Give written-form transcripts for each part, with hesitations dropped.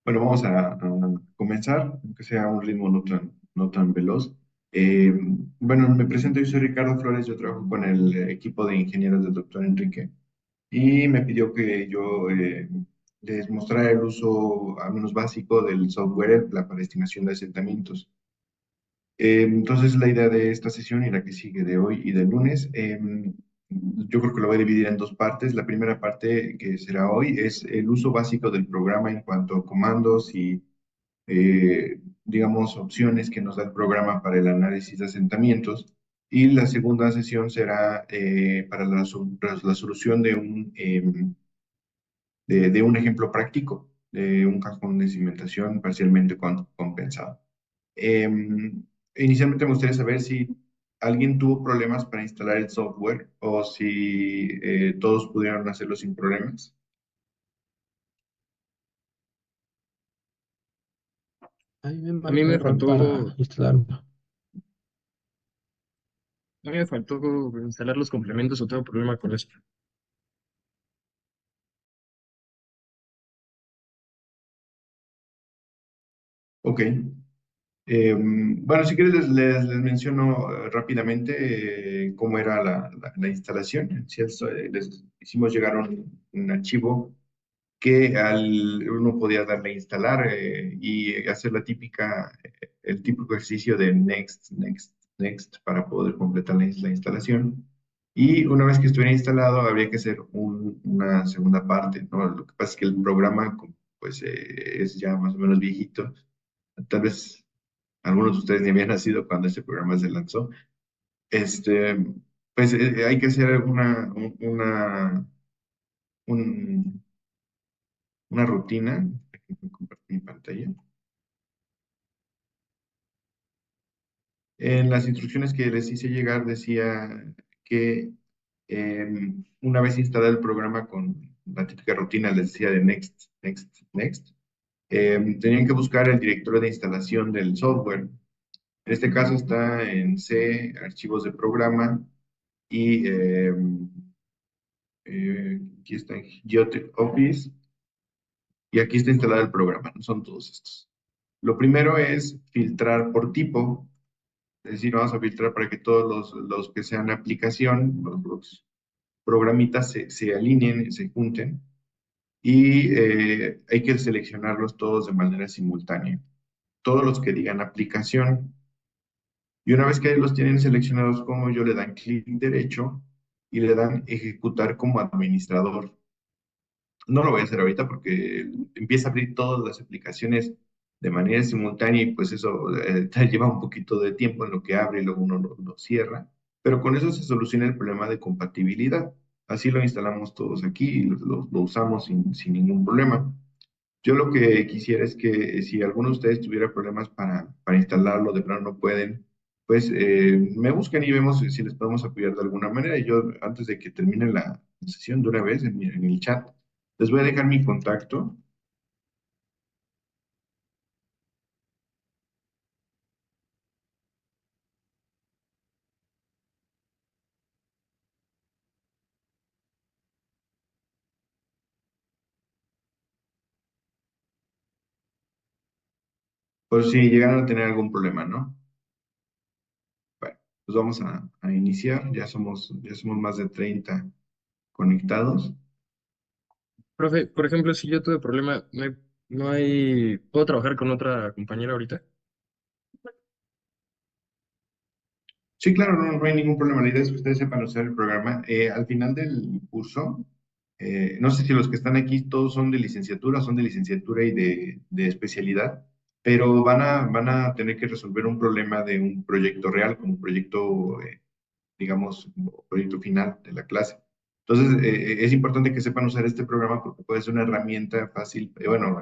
Bueno, vamos a comenzar, aunque sea a un ritmo no tan veloz. Eh, bueno, me presento, yo soy Ricardo Flores, yo trabajo con el equipo de ingenieros del doctor Enrique y me pidió que yo les mostrara el uso al menos básico del software para estimación de asentamientos. Entonces, la idea de esta sesión y la que sigue de hoy y del lunes, yo creo que lo voy a dividir en dos partes. La primera parte que será hoy es el uso básico del programa en cuanto a comandos y digamos, opciones que nos da el programa para el análisis de asentamientos. Y la segunda sesión será para la solución de un ejemplo práctico, de un cajón de cimentación parcialmente compensado. Inicialmente me gustaría saber si alguien tuvo problemas para instalar el software o si todos pudieron hacerlo sin problemas. A mí me A mí marca me error faltó, para instalarlo. a mí me faltó instalar los complementos o tengo problema con eso. Ok. Bueno, si quieres les menciono rápidamente cómo era la instalación. Si les hicimos llegar un archivo que uno podía darle a instalar y hacer el típico ejercicio de next, next, next para poder completar la instalación. Y una vez que estuviera instalado, habría que hacer una segunda parte, ¿no? Lo que pasa es que el programa, pues, es ya más o menos viejito. Tal vez algunos de ustedes ni habían nacido cuando este programa se lanzó. Este, pues hay que hacer un- una rutina. Déjenme compartir mi pantalla. En las instrucciones que les hice llegar decía que una vez instalado el programa con la típica rutina, les decía de next, next, next, tenían que buscar el directorio de instalación del software. En este caso está en C, archivos de programa, y aquí está en Geotech Office, y aquí está instalado el programa, ¿no? Son todos estos. Lo primero es filtrar por tipo, es decir, vamos a filtrar para que todos los que sean aplicación, los programitas se alineen, se junten, y hay que seleccionarlos todos de manera simultánea. Todos los que digan aplicación, y una vez que los tienen seleccionados como yo, le dan clic derecho y le dan ejecutar como administrador. No lo voy a hacer ahorita porque empieza a abrir todas las aplicaciones de manera simultánea y pues eso te lleva un poquito de tiempo en lo que abre y luego uno lo cierra. Pero con eso se soluciona el problema de compatibilidad. Así lo instalamos todos aquí y lo usamos sin ningún problema. Yo lo que quisiera es que si alguno de ustedes tuviera problemas para instalarlo, de plano no pueden, pues me busquen y vemos si les podemos apoyar de alguna manera. Y yo, antes de que termine la sesión de una vez en el chat, les voy a dejar mi contacto por si llegaran a tener algún problema, ¿no? Bueno, pues vamos a iniciar. Ya somos más de 30 conectados. Profe, por ejemplo, si yo tuve problema, ¿puedo trabajar con otra compañera ahorita? Sí, claro, no hay ningún problema. La idea es que ustedes sepan usar el programa. Al final del curso, no sé si los que están aquí todos son de licenciatura y de especialidad, pero van a tener que resolver un problema de un proyecto real, como un proyecto, digamos, como proyecto final de la clase. Entonces, es importante que sepan usar este programa porque puede ser una herramienta fácil, bueno,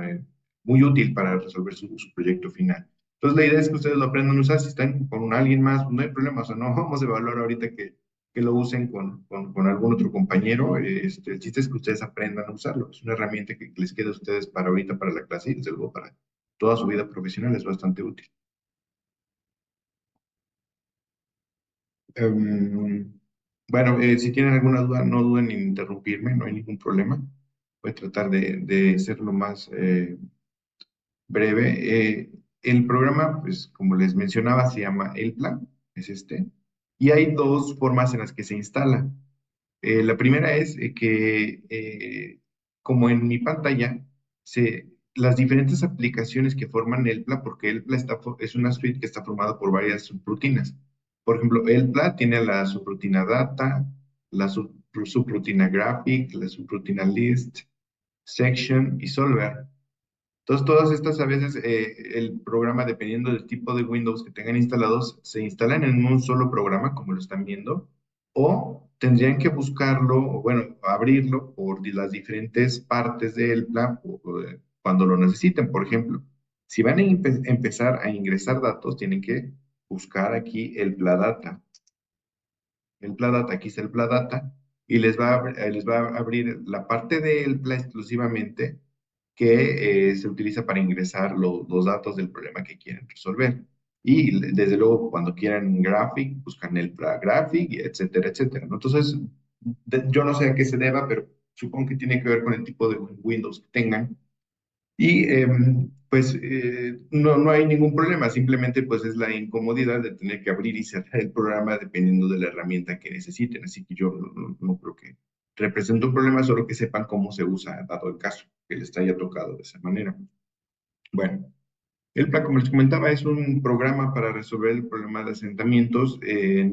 muy útil para resolver su proyecto final. Entonces, la idea es que ustedes lo aprendan a usar. Si están con alguien más, no hay problema. O sea, no vamos a evaluar ahorita que lo usen con algún otro compañero. El chiste es que ustedes aprendan a usarlo. Es una herramienta que les queda a ustedes para ahorita, para la clase y desde luego para toda su vida profesional. Es bastante útil. Em, bueno, si tienen alguna duda, no duden en interrumpirme, no hay ningún problema. Voy a tratar de ser lo más breve. El programa, pues como les mencionaba, se llama El Plan, es este, y hay dos formas en las que se instala. La primera es que, como en mi pantalla, las diferentes aplicaciones que forman ELPLA, porque ELPLA es una suite que está formada por varias subrutinas. Por ejemplo, ELPLA tiene la subrutina Data, la subrutina Graphic, la subrutina List, Section y Solver. Entonces, todas estas a veces el programa, dependiendo del tipo de Windows que tengan instalados, se instalan en un solo programa, como lo están viendo, o tendrían que buscarlo, o bueno, abrirlo por las diferentes partes del plan cuando lo necesiten. Por ejemplo, si van a empezar a ingresar datos, tienen que buscar aquí el Pladata. El Pladata, aquí está el Pladata, y les va a abrir la parte del Pla exclusivamente que se utiliza para ingresar los datos del problema que quieren resolver. Y desde luego, cuando quieran Graphic, buscan el Graphic, etcétera, etcétera, ¿no? Entonces, yo no sé a qué se deba, pero supongo que tiene que ver con el tipo de Windows que tengan. Y pues no hay ningún problema, simplemente pues es la incomodidad de tener que abrir y cerrar el programa dependiendo de la herramienta que necesiten. Así que yo no creo que represente un problema, solo que sepan cómo se usa, dado el caso, que les haya tocado de esa manera. Bueno, el plan, como les comentaba, es un programa para resolver el problema de asentamientos.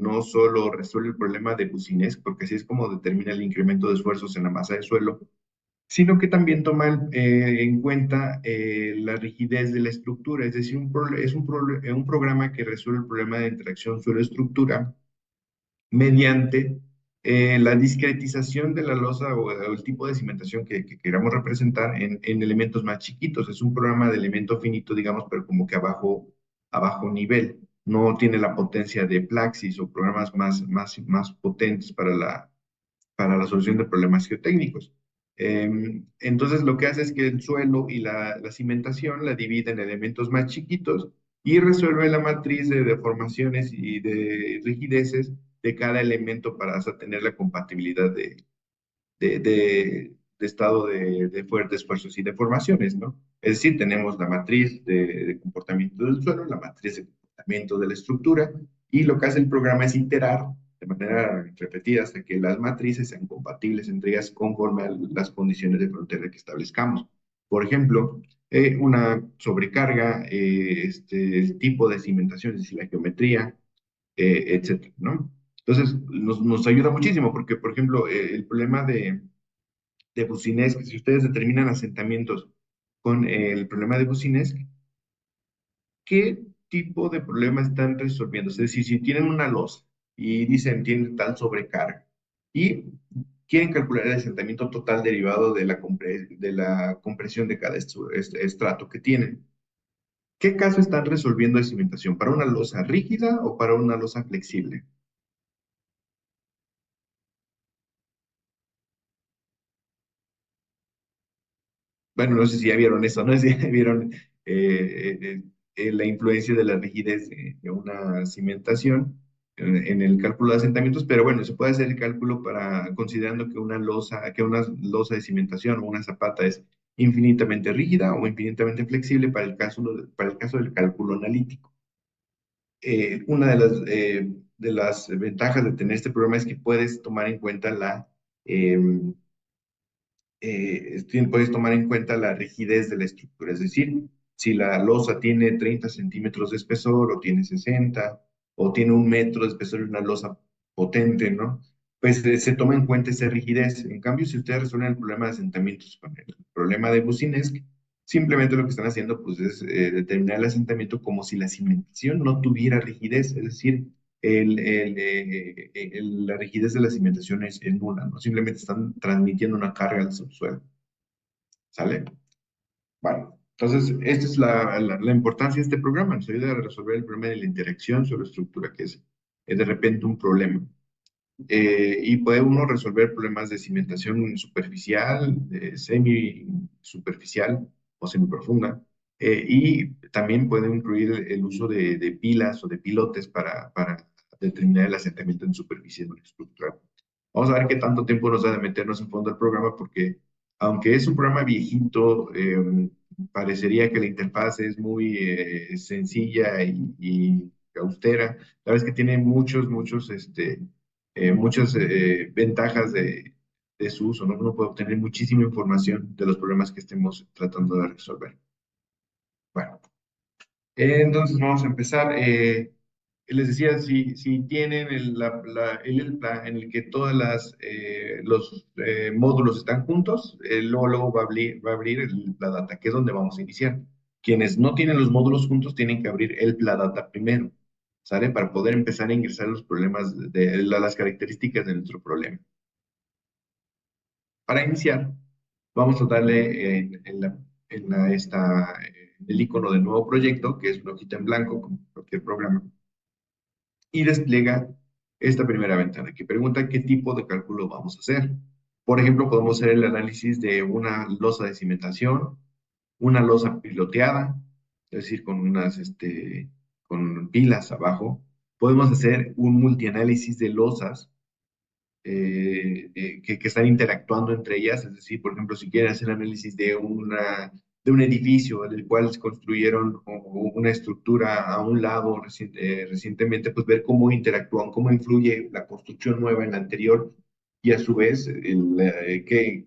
No solo resuelve el problema de bucinés, porque así es como determina el incremento de esfuerzos en la masa de suelo, sino que también toma en cuenta la rigidez de la estructura, es decir, es un programa que resuelve el problema de interacción suelo-estructura mediante la discretización de la losa o el tipo de cimentación que queramos representar en elementos más chiquitos. Es un programa de elemento finito, digamos, pero como que a bajo nivel. No tiene la potencia de Plaxis o programas más potentes para la solución de problemas geotécnicos. Entonces, lo que hace es que el suelo y la cimentación la divide en elementos más chiquitos y resuelve la matriz de deformaciones y de rigideces de cada elemento para hasta tener la compatibilidad de estado de fuertes esfuerzos y deformaciones, ¿no? Es decir, tenemos la matriz de comportamiento del suelo, la matriz de comportamiento de la estructura, y lo que hace el programa es iterar de manera repetida hasta que las matrices sean compatibles entre ellas conforme a las condiciones de frontera que establezcamos. Por ejemplo, una sobrecarga, el tipo de cimentación, es decir, la geometría, etcétera, ¿no? Entonces, nos ayuda muchísimo porque, por ejemplo, el problema de Bucinesc, si ustedes determinan asentamientos con el problema de Bucinesc, ¿qué tipo de problema están resolviendo? Es decir, si tienen una losa y dicen tienen tal sobrecarga y quieren calcular el asentamiento total derivado de la compresión de cada estrato que tienen. ¿Qué caso están resolviendo de cimentación? ¿Para una losa rígida o para una losa flexible? Bueno, no sé si ya vieron eso, no sé si ya vieron la influencia de la rigidez de una cimentación en el cálculo de asentamientos, pero bueno, se puede hacer el cálculo para, considerando que una losa de cimentación o una zapata es infinitamente rígida o infinitamente flexible para el caso del cálculo analítico. Una de las ventajas de tener este programa es que puedes tomar en cuenta em, puedes tomar en cuenta la rigidez de la estructura, es decir, si la losa tiene 30 centímetros de espesor o tiene 60 o tiene 1 metro de espesor y una losa potente, ¿no? Pues se toma en cuenta esa rigidez. En cambio, si ustedes resuelven el problema de asentamientos con el problema de Bucinesc, simplemente lo que están haciendo pues, es determinar el asentamiento como si la cimentación no tuviera rigidez, es decir, la rigidez de la cimentación es nula, ¿no? Simplemente están transmitiendo una carga al subsuelo, ¿sale? Bueno, entonces, esta es la importancia de este programa, nos ayuda a resolver el problema de la interacción sobre estructura, que es de repente un problema. Y puede uno resolver problemas de cimentación superficial, semi-superficial o semiprofunda. Y también puede incluir el uso de pilas o de pilotes para determinar el asentamiento en superficie de una estructura. Vamos a ver qué tanto tiempo nos da de meternos en fondo al programa, porque aunque es un programa viejito, parecería que la interfaz es muy sencilla y austera. La verdad es que tiene muchas ventajas de su uso, ¿no? Uno puede obtener muchísima información de los problemas que estemos tratando de resolver. Bueno, entonces vamos a empezar. Les decía, si tienen el ELPLA en el que todas los módulos están juntos, luego va a abrir la data, que es donde vamos a iniciar. Quienes no tienen los módulos juntos tienen que abrir el data primero, ¿sale? Para poder empezar a ingresar los problemas las características de nuestro problema. Para iniciar, vamos a darle el icono de nuevo proyecto, que es una hojita en blanco, como cualquier programa, y despliega esta primera ventana que pregunta qué tipo de cálculo vamos a hacer. Por ejemplo, podemos hacer el análisis de una losa de cimentación, una losa piloteada, es decir, con pilas abajo. Podemos hacer un multianálisis de losas que están interactuando entre ellas. Es decir, por ejemplo, si quieren hacer análisis de un edificio en el cual se construyeron una estructura a un lado recientemente, pues ver cómo interactúan, cómo influye la construcción nueva en la anterior y a su vez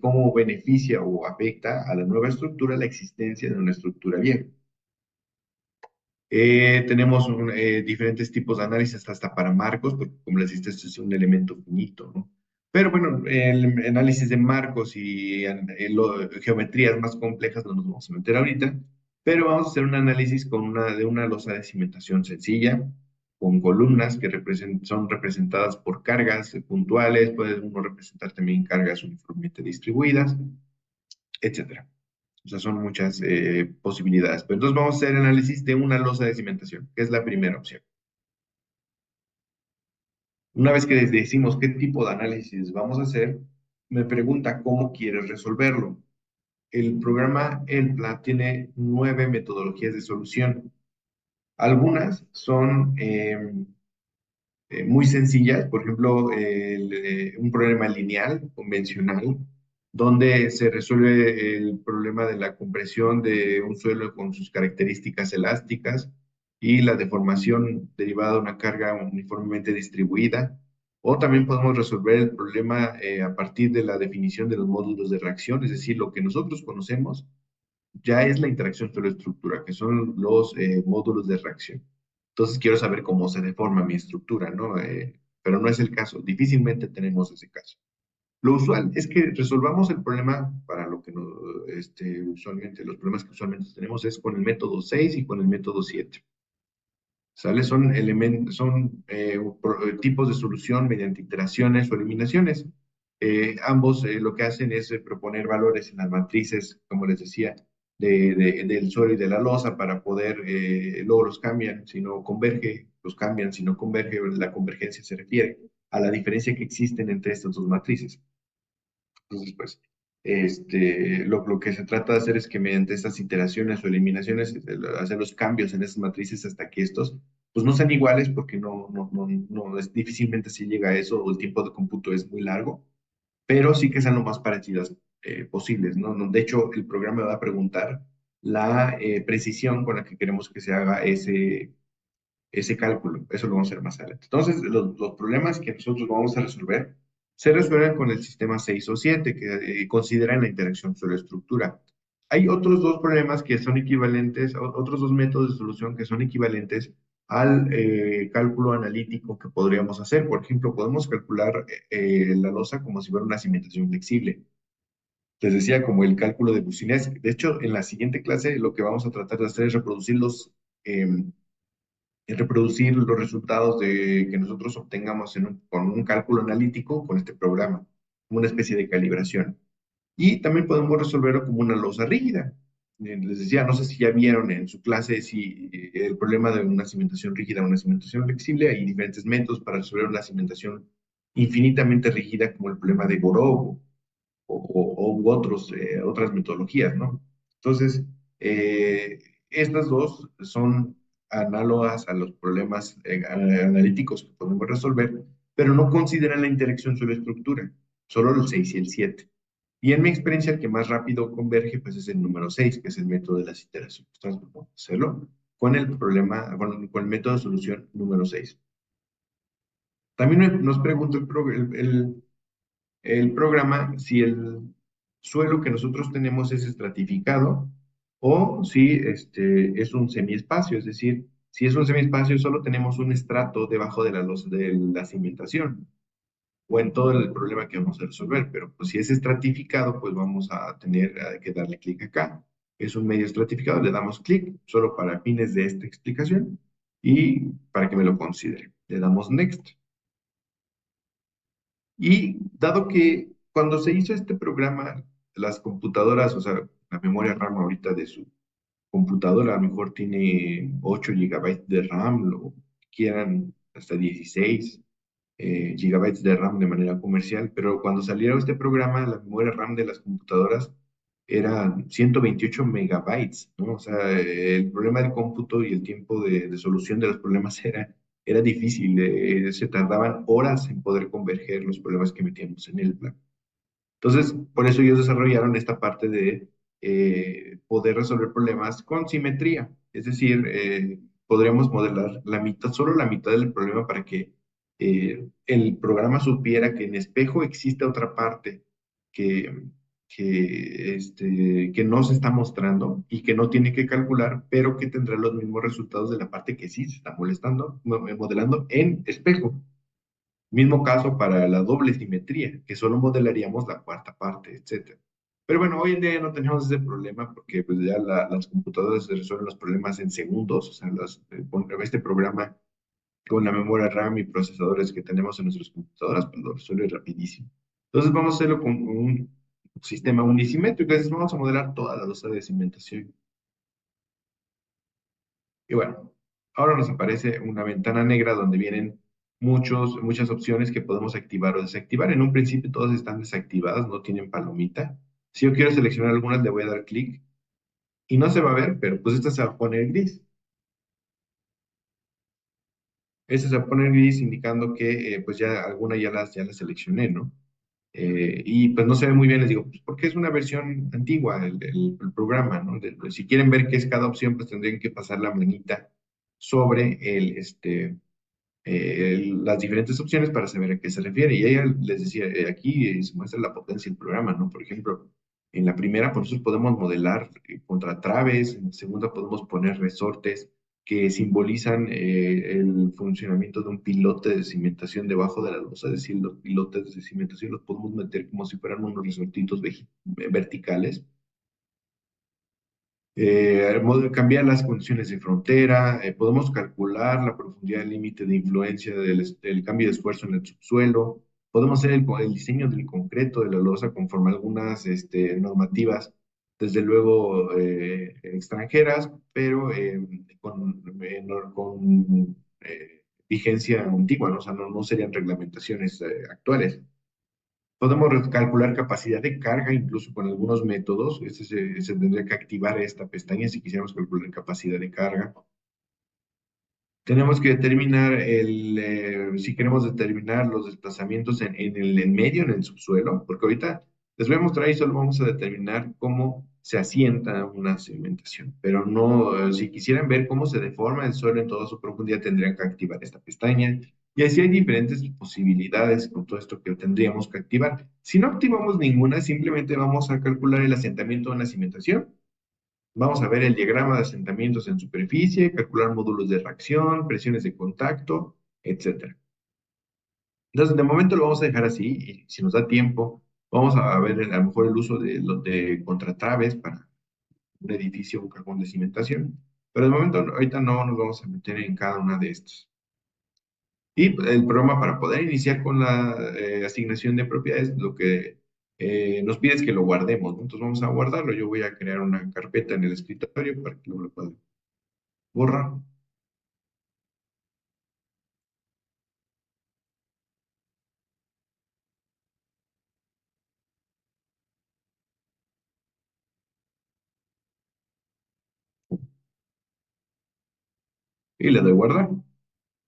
cómo beneficia o afecta a la nueva estructura la existencia de una estructura vieja. Tenemos diferentes tipos de análisis hasta para marcos, porque como les dije, esto es un elemento finito, ¿no? Pero bueno, el análisis de marcos y geometrías más complejas no nos vamos a meter ahorita, pero vamos a hacer un análisis de una losa de cimentación sencilla, con columnas que son representadas por cargas puntuales, puede uno representar también cargas uniformemente distribuidas, etcétera. O sea, son muchas posibilidades. Pero entonces vamos a hacer análisis de una losa de cimentación, que es la primera opción. Una vez que decimos qué tipo de análisis vamos a hacer, me pregunta cómo quieres resolverlo. El programa ELPLA tiene 9 metodologías de solución. Algunas son muy sencillas, por ejemplo, un problema lineal, convencional, donde se resuelve el problema de la compresión de un suelo con sus características elásticas y la deformación derivada de una carga uniformemente distribuida. O también podemos resolver el problema a partir de la definición de los módulos de reacción, es decir, lo que nosotros conocemos ya es la interacción suelo-estructura, que son los módulos de reacción. Entonces quiero saber cómo se deforma mi estructura, ¿no? Pero no es el caso, difícilmente tenemos ese caso. Lo usual es que resolvamos el problema para lo que los problemas que usualmente tenemos es con el método 6 y con el método 7. ¿Sale? Son tipos de solución mediante iteraciones o eliminaciones. Ambos lo que hacen es proponer valores en las matrices, como les decía, del suelo y de la losa para poder, luego los cambian, si no converge, los cambian, si no converge, la convergencia se refiere a la diferencia que existen entre estas dos matrices. Entonces, pues, lo que se trata de hacer es que mediante estas iteraciones o eliminaciones, hacer los cambios en esas matrices hasta que estos, pues, no sean iguales, porque difícilmente se llega a eso, o el tiempo de cómputo es muy largo, pero sí que sean lo más parecidas posibles, ¿no? De hecho, el programa va a preguntar la precisión con la que queremos que se haga ese cálculo. Eso lo vamos a hacer más adelante. Entonces, los problemas que nosotros vamos a resolver se resuelven con el sistema 6 o 7, que consideran la interacción suelo-estructura. Hay otros dos problemas que son equivalentes, otros dos métodos de solución que son equivalentes al cálculo analítico que podríamos hacer. Por ejemplo, podemos calcular la losa como si fuera una cimentación flexible. Les decía, como el cálculo de Boussinesq. De hecho, en la siguiente clase lo que vamos a tratar de hacer es reproducir los resultados que nosotros obtengamos con un cálculo analítico con este programa, como una especie de calibración. Y también podemos resolverlo como una losa rígida. Les decía, no sé si ya vieron en su clase si el problema de una cimentación rígida o una cimentación flexible, hay diferentes métodos para resolver una cimentación infinitamente rígida como el problema de Borov u otras metodologías, ¿no? Entonces, estas dos son análogas a los problemas analíticos que podemos resolver, pero no consideran la interacción sobre estructura, solo el 6 y el 7. Y en mi experiencia, el que más rápido converge, pues es el número 6 que es el método de las iteraciones. Entonces, vamos a hacerlo con el problema, con el método de solución número 6. También nos pregunta el programa si el suelo que nosotros tenemos es estratificado o si es un semiespacio, es decir, si es un semiespacio solo tenemos un estrato debajo de de la cimentación o en todo el problema que vamos a resolver, pero pues si es estratificado, pues vamos a tener que darle clic acá. Es un medio estratificado, le damos clic solo para fines de esta explicación y para que me lo considere. Le damos next. Y dado que cuando se hizo este programa, las computadoras, o sea, la memoria RAM ahorita de su computadora a lo mejor tiene 8 gigabytes de RAM, lo quieran hasta 16 gigabytes de RAM de manera comercial, pero cuando saliera este programa, la memoria RAM de las computadoras era 128 megabytes, ¿no? O sea, el problema del cómputo y el tiempo de solución de los problemas era difícil, se tardaban horas en poder converger los problemas que metíamos en el plan. Entonces, por eso ellos desarrollaron esta parte de poder resolver problemas con simetría. Es decir, podríamos modelar la mitad, solo la mitad del problema para que el programa supiera que en espejo existe otra parte que, que no se está mostrando y que no tiene que calcular, pero que tendrá los mismos resultados de la parte que sí se está modelando en espejo. Mismo caso para la doble simetría, que solo modelaríamos la cuarta parte, etcétera. Pero bueno, hoy en día ya no tenemos ese problema porque pues ya las computadoras se resuelven los problemas en segundos, o sea, este programa con la memoria RAM y procesadores que tenemos en nuestras computadoras, pues lo resuelve rapidísimo. Entonces vamos a hacerlo con un sistema unisimétrico, entonces vamos a modelar toda la losa de cimentación. Y bueno, ahora nos aparece una ventana negra donde vienen muchas opciones que podemos activar o desactivar. En un principio todas están desactivadas, no tienen palomita. Si yo quiero seleccionar algunas, le voy a dar clic y no se va a ver, pero pues esta se va a poner gris. Esta se va a poner gris indicando que pues ya alguna ya las seleccioné, ¿no? Y pues no se ve muy bien, les digo, pues porque es una versión antigua el programa, ¿no? Si quieren ver qué es cada opción, pues tendrían que pasar la manita sobre las diferentes opciones para saber a qué se refiere. Y ella les decía, aquí se muestra la potencia del programa, ¿no? Por ejemplo, en la primera, por nosotros podemos modelar contra traves, en la segunda podemos poner resortes que simbolizan el funcionamiento de un pilote de cimentación debajo de la losa, es decir, los pilotes de cimentación los podemos meter como si fueran unos resortitos verticales cambiar las condiciones de frontera, podemos calcular la profundidad límite de influencia del cambio de esfuerzo en el subsuelo, podemos hacer el diseño del concreto de la losa conforme a algunas normativas, desde luego extranjeras, pero con vigencia antigua, ¿no? O sea, no serían reglamentaciones actuales. Podemos calcular capacidad de carga incluso con algunos métodos. Se tendría que activar esta pestaña si quisiéramos calcular capacidad de carga. Tenemos que determinar si queremos determinar los desplazamientos en el en medio, en el subsuelo, porque ahorita les voy a mostrar y solo vamos a determinar cómo se asienta una cimentación, pero no, si quisieran ver cómo se deforma el suelo en toda su profundidad, tendrían que activar esta pestaña. Y así hay diferentes posibilidades con todo esto que tendríamos que activar. Si no activamos ninguna, simplemente vamos a calcular el asentamiento de una cimentación. Vamos a ver el diagrama de asentamientos en superficie, calcular módulos de reacción, presiones de contacto, etcétera. Entonces, de momento lo vamos a dejar así y si nos da tiempo, vamos a ver a lo mejor el uso de contratraves para un edificio con de cimentación. Pero de momento, ahorita no nos vamos a meter en cada una de estas. Y el programa para poder iniciar con la asignación de propiedades, lo que nos pide es que lo guardemos, ¿no? Entonces vamos a guardarlo. Yo voy a crear una carpeta en el escritorio para que luego lo pueda borrar. Y le doy guardar.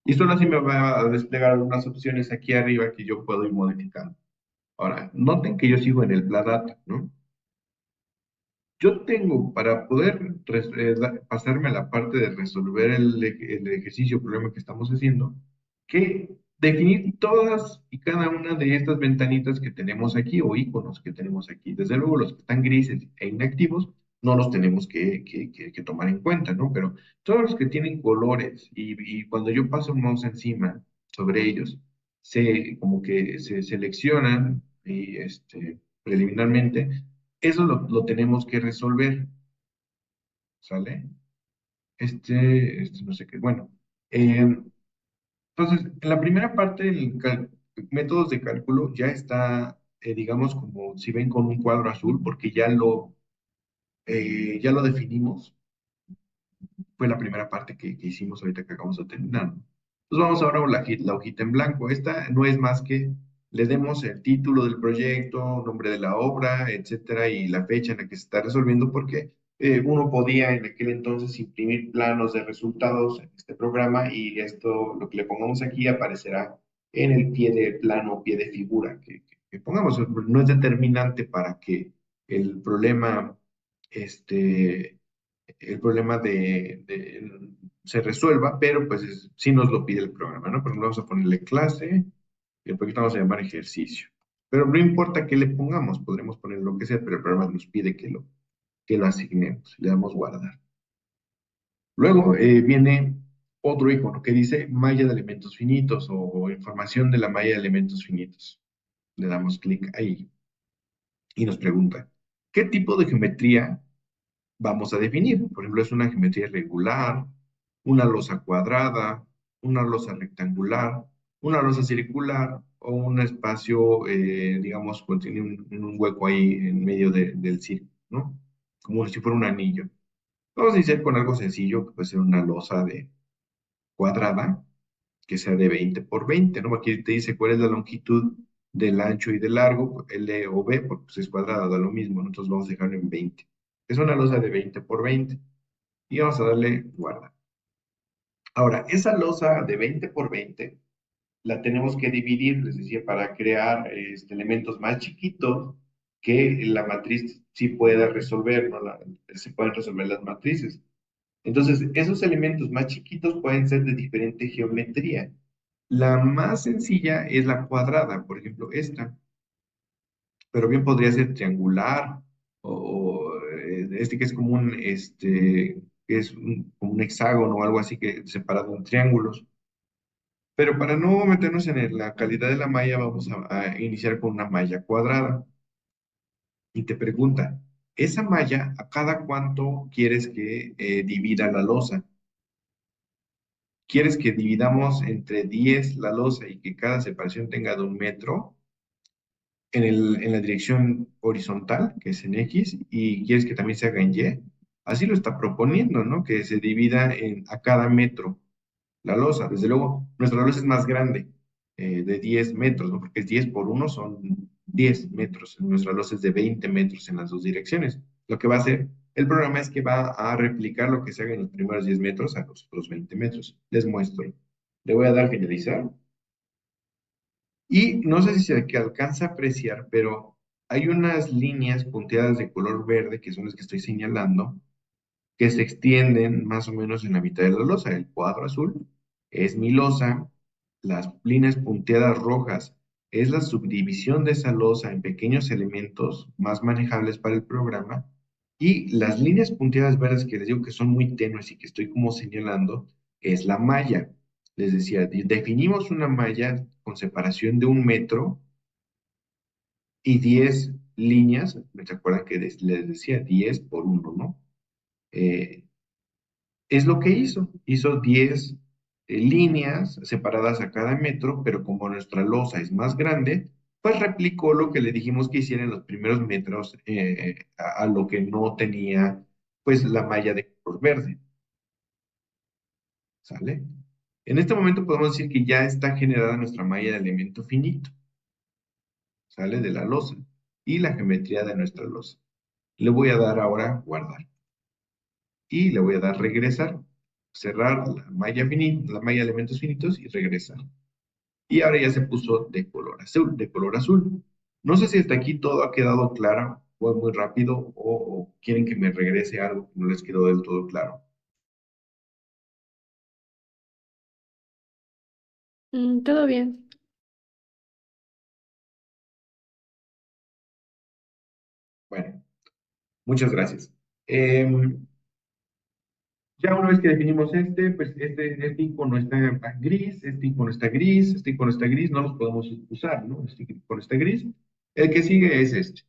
Y solo así me va a desplegar algunas opciones aquí arriba que yo puedo ir modificando. Ahora, noten que yo sigo en el Pladata, ¿no? Yo tengo para poder pasarme a la parte de resolver el ejercicio, problema que estamos haciendo, que definir todas y cada una de estas ventanitas que tenemos aquí o iconos que tenemos aquí. Desde luego, los que están grises e inactivos no los tenemos que tomar en cuenta, ¿no? Pero todos los que tienen colores y cuando yo paso un mouse encima sobre ellos, como que se seleccionan y preliminarmente eso lo tenemos que resolver, ¿sale? No sé qué, bueno. Entonces, en la primera parte, métodos de cálculo ya está, digamos, como si ven con un cuadro azul, porque ya lo definimos. Fue la primera parte que hicimos ahorita que acabamos de terminar, ¿no? Pues vamos ahora a la hojita en blanco. Esta no es más que le demos el título del proyecto, nombre de la obra, etcétera, y la fecha en la que se está resolviendo, porque uno podía en aquel entonces imprimir planos de resultados en este programa y esto, lo que le pongamos aquí, aparecerá en el pie de plano, pie de figura que pongamos. No es determinante para que el problema, este, el problema se resuelva, pero pues sí nos lo pide el programa, ¿no? Por ejemplo, vamos a ponerle clase y el proyecto vamos a llamar ejercicio. Pero no importa qué le pongamos, podremos poner lo que sea, pero el programa nos pide que lo asignemos. Le damos guardar. Luego viene otro icono que dice malla de elementos finitos o información de la malla de elementos finitos. Le damos clic ahí y nos pregunta, ¿qué tipo de geometría vamos a definir? Por ejemplo, es una geometría irregular, una losa cuadrada, una losa rectangular, una losa circular o un espacio, digamos, pues tiene un hueco ahí en medio del círculo, ¿no? Como si fuera un anillo. Vamos a iniciar con algo sencillo, que puede ser una losa de cuadrada, que sea de 20 por 20, ¿no? Aquí te dice cuál es la longitud del ancho y del largo, L o B, porque pues, es cuadrada, da lo mismo, ¿no? Entonces vamos a dejarlo en 20. Es una losa de 20 por 20 y vamos a darle guarda. Ahora, esa losa de 20 por 20 la tenemos que dividir, les decía, para crear elementos más chiquitos que la matriz sí pueda resolver, ¿no? Se pueden resolver las matrices. Entonces, esos elementos más chiquitos pueden ser de diferente geometría. La más sencilla es la cuadrada, por ejemplo, esta, pero bien podría ser triangular o que es como como un hexágono o algo así que separado en triángulos. Pero para no meternos en la calidad de la malla, vamos a iniciar con una malla cuadrada. Y te pregunta, ¿esa malla a cada cuánto quieres que divida la losa? ¿Quieres que dividamos entre 10 la losa y que cada separación tenga de 1 metro en la dirección horizontal, que es en X, y quieres que también se haga en Y? Así lo está proponiendo, ¿no? Que se divida a cada metro la losa. Desde luego, nuestra losa es más grande, de 10 metros, ¿no? Porque es 10 por 1 son 10 metros. Nuestra losa es de 20 metros en las dos direcciones. Lo que va a hacer el programa es que va a replicar lo que se haga en los primeros 10 metros a los otros 20 metros. Les muestro. Le voy a dar finalizar. Y no sé si se que alcanza a apreciar, pero hay unas líneas punteadas de color verde, que son las que estoy señalando, que se extienden más o menos en la mitad de la losa. El cuadro azul es mi losa, las líneas punteadas rojas es la subdivisión de esa losa en pequeños elementos más manejables para el programa, y las líneas punteadas verdes que les digo que son muy tenues y que estoy como señalando, es la malla. Les decía, definimos una malla con separación de 1 metro y 10 líneas, ¿se acuerdan que les decía 10 por 1, ¿no? Eh, es lo que hizo. Hizo 10 líneas separadas a cada metro, pero como nuestra losa es más grande, pues replicó lo que le dijimos que hiciera en los primeros metros a lo que no tenía pues la malla de color verde, ¿sale? En este momento podemos decir que ya está generada nuestra malla de elemento finito, ¿sale? De la losa y la geometría de nuestra losa. Le voy a dar ahora guardar y le voy a dar regresar, cerrar la malla finita, la malla de elementos finitos y regresar. Y ahora ya se puso de color azul, de color azul. No sé si hasta aquí todo ha quedado claro, o es muy rápido, o quieren que me regrese algo que no les quedó del todo claro. Todo bien. Bueno, muchas gracias. Em, Ya una vez que definimos pues este icono está gris, este icono está gris, este icono está gris, no los podemos usar, ¿no? Este icono está gris. El que sigue es este,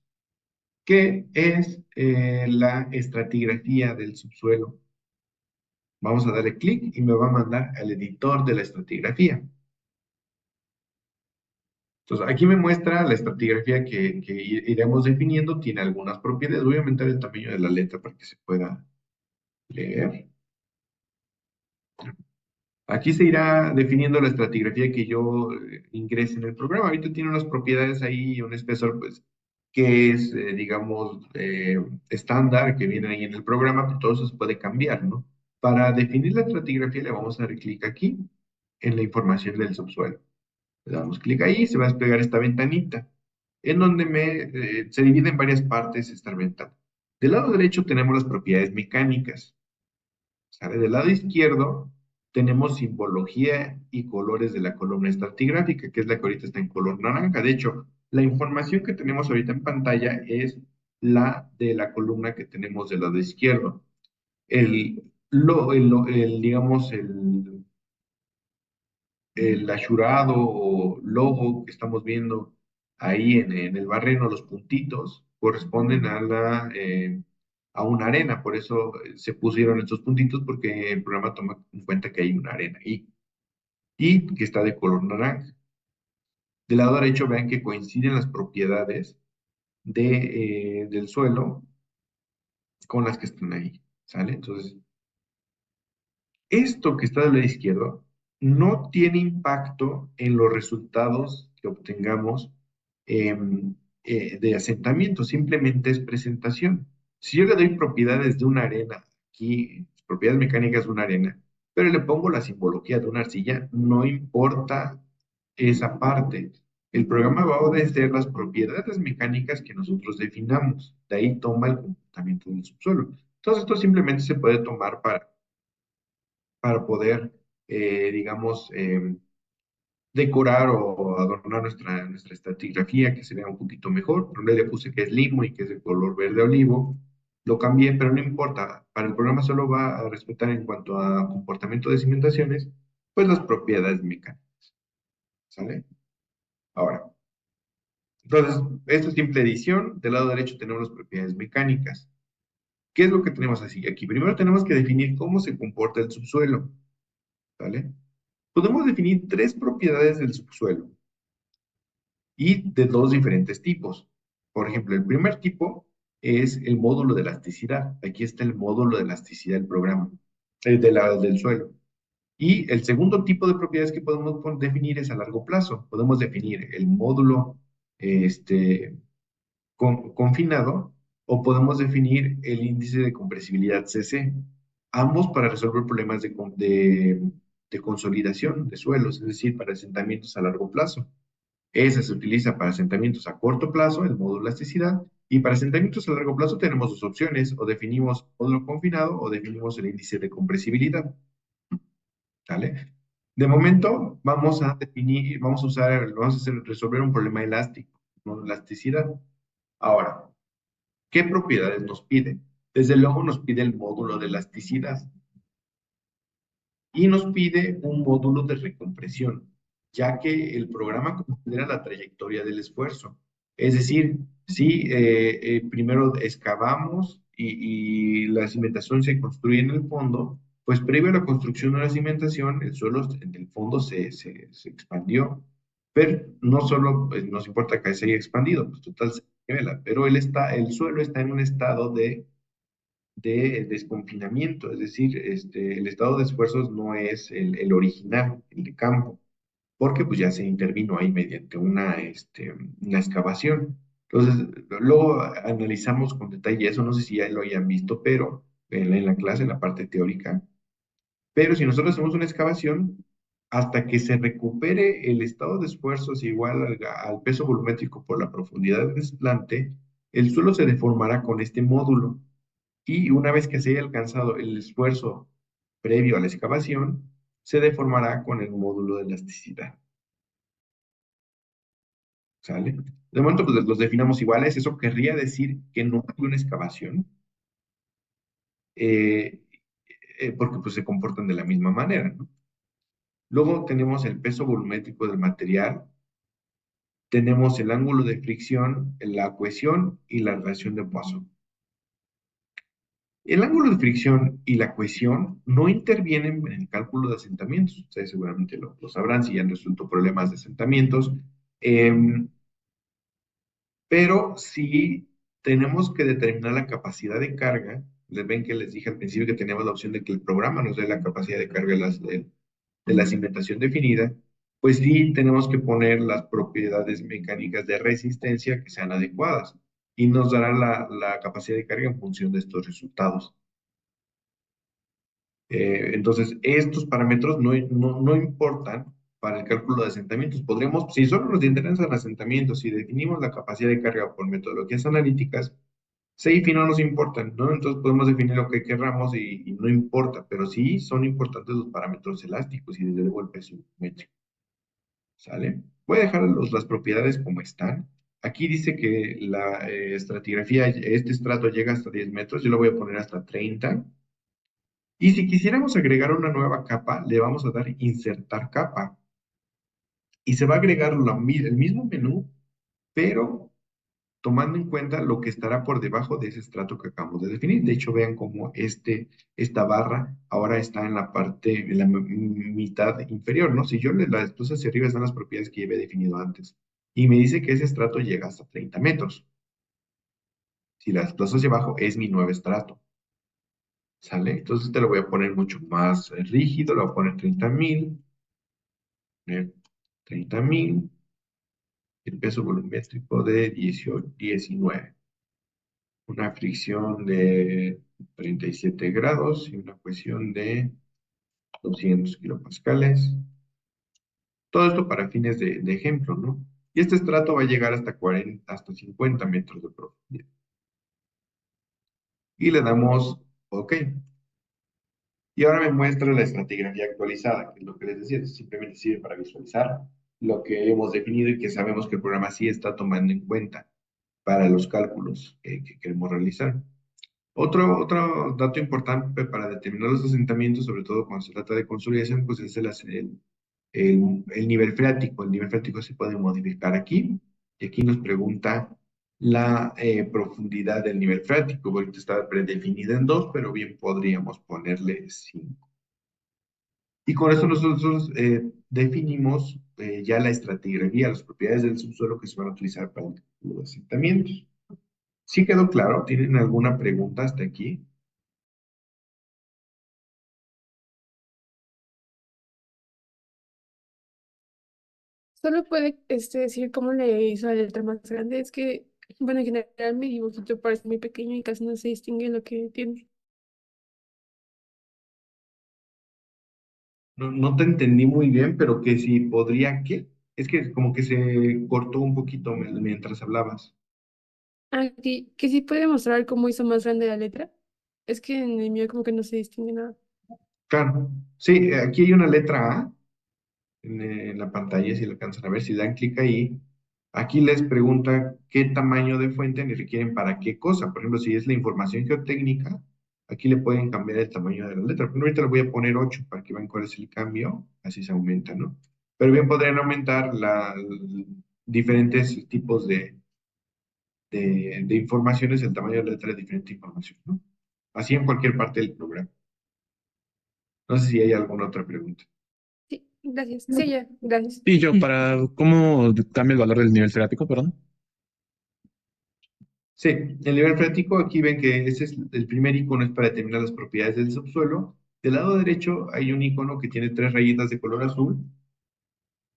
que es la estratigrafía del subsuelo. Vamos a darle clic y me va a mandar al editor de la estratigrafía. Entonces, aquí me muestra la estratigrafía que iremos definiendo. Tiene algunas propiedades. Voy a aumentar el tamaño de la letra para que se pueda leer. Aquí se irá definiendo la estratigrafía que yo ingrese en el programa. Ahorita tiene unas propiedades ahí y un espesor, pues, que es, digamos, estándar, que viene ahí en el programa, pero todo eso se puede cambiar, ¿no? Para definir la estratigrafía le vamos a dar clic aquí en la información del subsuelo. Le damos clic ahí y se va a desplegar esta ventanita, en donde se divide en varias partes esta ventana. Del lado derecho tenemos las propiedades mecánicas. ¿Sale? Del lado izquierdo tenemos simbología y colores de la columna estratigráfica, que es la que ahorita está en color naranja. De hecho, la información que tenemos ahorita en pantalla es la de la columna que tenemos del lado izquierdo. Digamos, el ashurado o logo que estamos viendo ahí en el barreno, los puntitos, corresponden a una arena. Por eso se pusieron estos puntitos, porque el programa toma en cuenta que hay una arena ahí y que está de color naranja. Del lado derecho vean que coinciden las propiedades del suelo con las que están ahí. ¿Sale? Entonces, esto que está del lado izquierdo no tiene impacto en los resultados que obtengamos de asentamiento, simplemente es presentación. Si yo le doy propiedades de una arena aquí, propiedades mecánicas de una arena, pero le pongo la simbología de una arcilla, no importa esa parte. El programa va a obedecer las propiedades mecánicas que nosotros definamos. De ahí toma el comportamiento del subsuelo. Entonces, esto simplemente se puede tomar para poder, digamos, decorar o adornar nuestra estratigrafía, que se vea un poquito mejor. Por le puse que es limo y que es de color verde olivo. Lo cambié, pero no importa. Para el programa solo va a respetar en cuanto a comportamiento de cimentaciones, pues las propiedades mecánicas. ¿Sale? Ahora, entonces, esto es simple edición. Del lado derecho tenemos las propiedades mecánicas. ¿Qué es lo que tenemos así? Aquí primero tenemos que definir cómo se comporta el subsuelo. ¿Vale? Podemos definir tres propiedades del subsuelo y de dos diferentes tipos. Por ejemplo, el primer tipo es el módulo de elasticidad. Aquí está el módulo de elasticidad del programa, del suelo. Y el segundo tipo de propiedades que podemos definir es a largo plazo. Podemos definir el módulo este, confinado, o podemos definir el índice de compresibilidad CC. Ambos para resolver problemas de consolidación de suelos, es decir, para asentamientos a largo plazo. Ese se utiliza para asentamientos a corto plazo, el módulo elasticidad, y para asentamientos a largo plazo tenemos dos opciones: o definimos módulo confinado o definimos el índice de compresibilidad. ¿Vale? De momento vamos a definir, vamos a resolver un problema elástico, no elasticidad. Ahora, ¿qué propiedades nos pide? Desde luego nos pide el módulo de elasticidad y nos pide un módulo de recompresión, ya que el programa considera la trayectoria del esfuerzo. Es decir, si primero excavamos y la cimentación se construye en el fondo, pues previo a la construcción de la cimentación, el suelo en el fondo se expandió. Pero no solo pues, nos importa que se haya expandido, pues total se nivela, pero el suelo está en un estado de desconfinamiento, es decir, el estado de esfuerzos no es el original, el de campo, porque pues ya se intervino ahí mediante una excavación. Entonces, luego analizamos con detalle eso, no sé si ya lo hayan visto, pero en la clase, en la parte teórica, pero si nosotros hacemos una excavación, hasta que se recupere el estado de esfuerzos igual al peso volumétrico por la profundidad del desplante, el suelo se deformará con este módulo y una vez que se haya alcanzado el esfuerzo previo a la excavación, se deformará con el módulo de elasticidad. ¿Sale? De momento pues, los definamos iguales, eso querría decir que no hay una excavación, eh, porque pues se comportan de la misma manera, ¿no? Luego tenemos el peso volumétrico del material, tenemos el ángulo de fricción, la cohesión y la relación de Poisson. El ángulo de fricción y la cohesión no intervienen en el cálculo de asentamientos. Ustedes seguramente lo sabrán si ya han resuelto problemas de asentamientos. Pero si tenemos que determinar la capacidad de carga, les ven que les dije al principio que teníamos la opción de que el programa nos dé la capacidad de carga de la cimentación definida, pues sí tenemos que poner las propiedades mecánicas de resistencia que sean adecuadas y nos dará la capacidad de carga en función de estos resultados. Entonces, estos parámetros no importan para el cálculo de asentamientos. Podríamos, si solo nos interesan asentamientos, si definimos la capacidad de carga por metodologías analíticas, sí, y no nos importan, ¿no? Entonces podemos definir lo que querramos y no importa, pero sí son importantes los parámetros elásticos y desde luego el peso métrico, ¿sale? Voy a dejar las propiedades como están. Aquí dice que la estratigrafía, este estrato llega hasta 10 metros, yo lo voy a poner hasta 30. Y si quisiéramos agregar una nueva capa, le vamos a dar insertar capa. Y se va a agregar el mismo menú, pero tomando en cuenta lo que estará por debajo de ese estrato que acabamos de definir. De hecho, vean cómo esta barra ahora está en la parte, en la mitad inferior, ¿no? Si yo le la desplazo hacia arriba están las propiedades que ya había definido antes. Y me dice que ese estrato llega hasta 30 metros. Si la desplazo hacia abajo es mi nuevo estrato. ¿Sale? Entonces te lo voy a poner mucho más rígido, lo voy a poner 30,000, 30,000, el peso volumétrico de 18, 19. Una fricción de 37 grados y una cohesión de 200 kilopascales. Todo esto para fines de ejemplo, ¿no? Y este estrato va a llegar hasta 40, hasta 50 metros de profundidad. Y le damos OK. Y ahora me muestra la estratigrafía actualizada, que es lo que les decía, simplemente sirve para visualizar lo que hemos definido y que sabemos que el programa sí está tomando en cuenta para los cálculos que queremos realizar. Otro dato importante para determinar los asentamientos, sobre todo cuando se trata de consolidación, pues es el nivel freático. El nivel freático se puede modificar aquí. Y aquí nos pregunta la profundidad del nivel freático. Ahorita está predefinida en 2, pero bien podríamos ponerle 5. Y con eso nosotros definimos ya la estratigrafía, las propiedades del subsuelo que se van a utilizar para los asentamientos. ¿Sí quedó claro? ¿Tienen alguna pregunta hasta aquí? Solo puede decir cómo le hizo la letra más grande. Es que, bueno, en general mi dibujito parece muy pequeño y casi no se distingue lo que tiene. No te entendí muy bien, pero que si podría, ¿qué? Es que como que se cortó un poquito mientras hablabas. Ah, que sí puede mostrar cómo hizo más grande la letra. Es que en el mío como que no se distingue nada. Claro. Sí, aquí hay una letra A en la pantalla, si lo alcanzan a ver, si dan clic ahí, aquí les pregunta qué tamaño de fuente ni requieren para qué cosa. Por ejemplo, si es la información geotécnica, aquí le pueden cambiar el tamaño de la letra. Pero ahorita le voy a poner 8 para que vean cuál es el cambio, así se aumenta, ¿no? Pero bien podrían aumentar diferentes tipos de informaciones, el tamaño de la letra de diferente información, ¿no? Así en cualquier parte del programa. No sé si hay alguna otra pregunta. Sí, gracias. Sí, ya, gracias. Y yo, para cómo cambia el valor del nivel freático, perdón. Sí, el nivel freático, aquí ven que ese es el primer icono, es para determinar las propiedades del subsuelo. Del lado derecho hay un icono que tiene tres rayitas de color azul,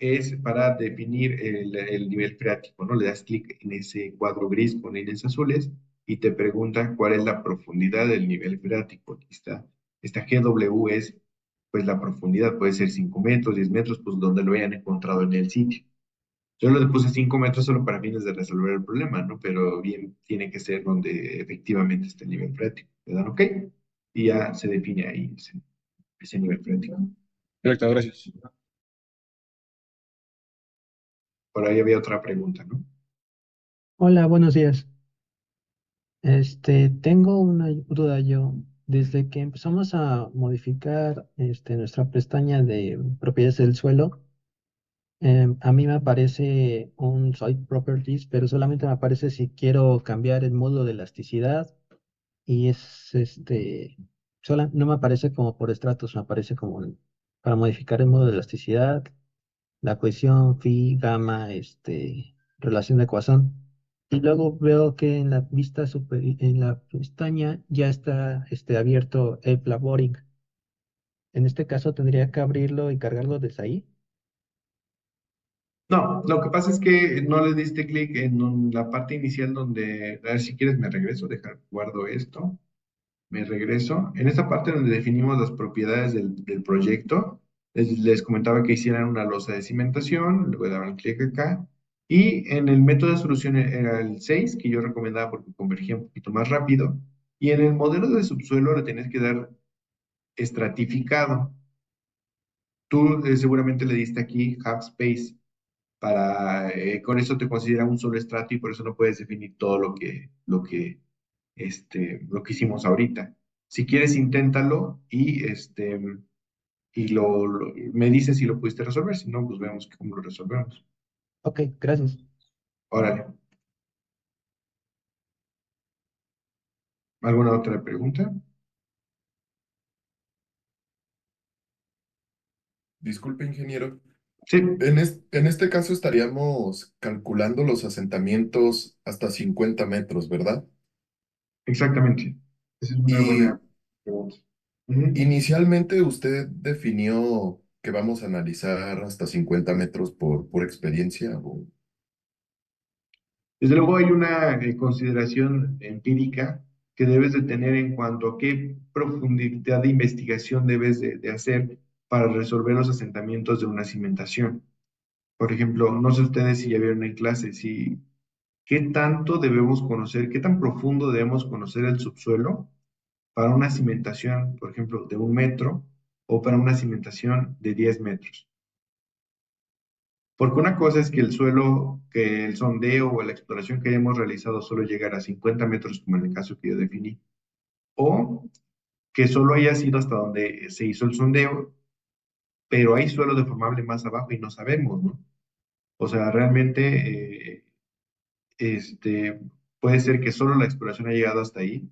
es para definir el nivel freático, ¿no? Le das clic en ese cuadro gris con líneas azules y te pregunta cuál es la profundidad del nivel freático. Aquí está, esta GW es pues la profundidad puede ser 5 metros, 10 metros, pues donde lo hayan encontrado en el sitio. Yo le puse 5 metros solo para fines de resolver el problema, ¿no? Pero bien, tiene que ser donde efectivamente esté el nivel freático. Le dan OK y ya se define ahí ese nivel freático. Perfecto, gracias. Por ahí había otra pregunta, ¿no? Hola, buenos días. Tengo una duda yo. Desde que empezamos a modificar nuestra pestaña de propiedades del suelo, a mí me aparece un Site Properties, pero solamente me aparece si quiero cambiar el módulo de elasticidad y no me aparece como por estratos, me aparece como para modificar el módulo de elasticidad, la cohesión, phi, gamma, relación de Poisson. Y luego veo que en la vista en la pestaña ya está abierto el Boring. En este caso tendría que abrirlo y cargarlo desde ahí. No, lo que pasa es que no le diste clic en la parte inicial donde, a ver si quieres me regreso, guardo esto, me regreso. En esta parte donde definimos las propiedades del proyecto, les comentaba que hicieran una losa de cimentación, luego daban clic acá, y en el método de solución era el 6 que yo recomendaba porque convergía un poquito más rápido, y en el modelo de subsuelo le tenías que dar estratificado. Tú seguramente le diste aquí half space con eso te considera un solo estrato y por eso no puedes definir todo lo que hicimos ahorita. Si quieres, inténtalo y me dices si lo pudiste resolver, si no, pues vemos cómo lo resolvemos. Ok, gracias. Órale. ¿Alguna otra pregunta? Disculpe, ingeniero. Sí, En este caso estaríamos calculando los asentamientos hasta 50 metros, ¿verdad? exactamente. Esa es una Y buena pregunta. Ujú. inicialmente usted definió que vamos a analizar hasta 50 metros por experiencia. Desde luego hay una consideración empírica que debes de tener en cuanto a qué profundidad de investigación debes de hacer para resolver los asentamientos de una cimentación. Por ejemplo, no sé ustedes si ya vieron en clase, si qué tanto debemos conocer, qué tan profundo debemos conocer el subsuelo para una cimentación, por ejemplo, de 1 metro o para una cimentación de 10 metros. Porque una cosa es que el suelo, que el sondeo o la exploración que hayamos realizado solo llegara a 50 metros, como en el caso que yo definí, o que solo haya sido hasta donde se hizo el sondeo, pero hay suelo deformable más abajo y no sabemos, ¿no? O sea, realmente este, puede ser que solo la exploración ha llegado hasta ahí,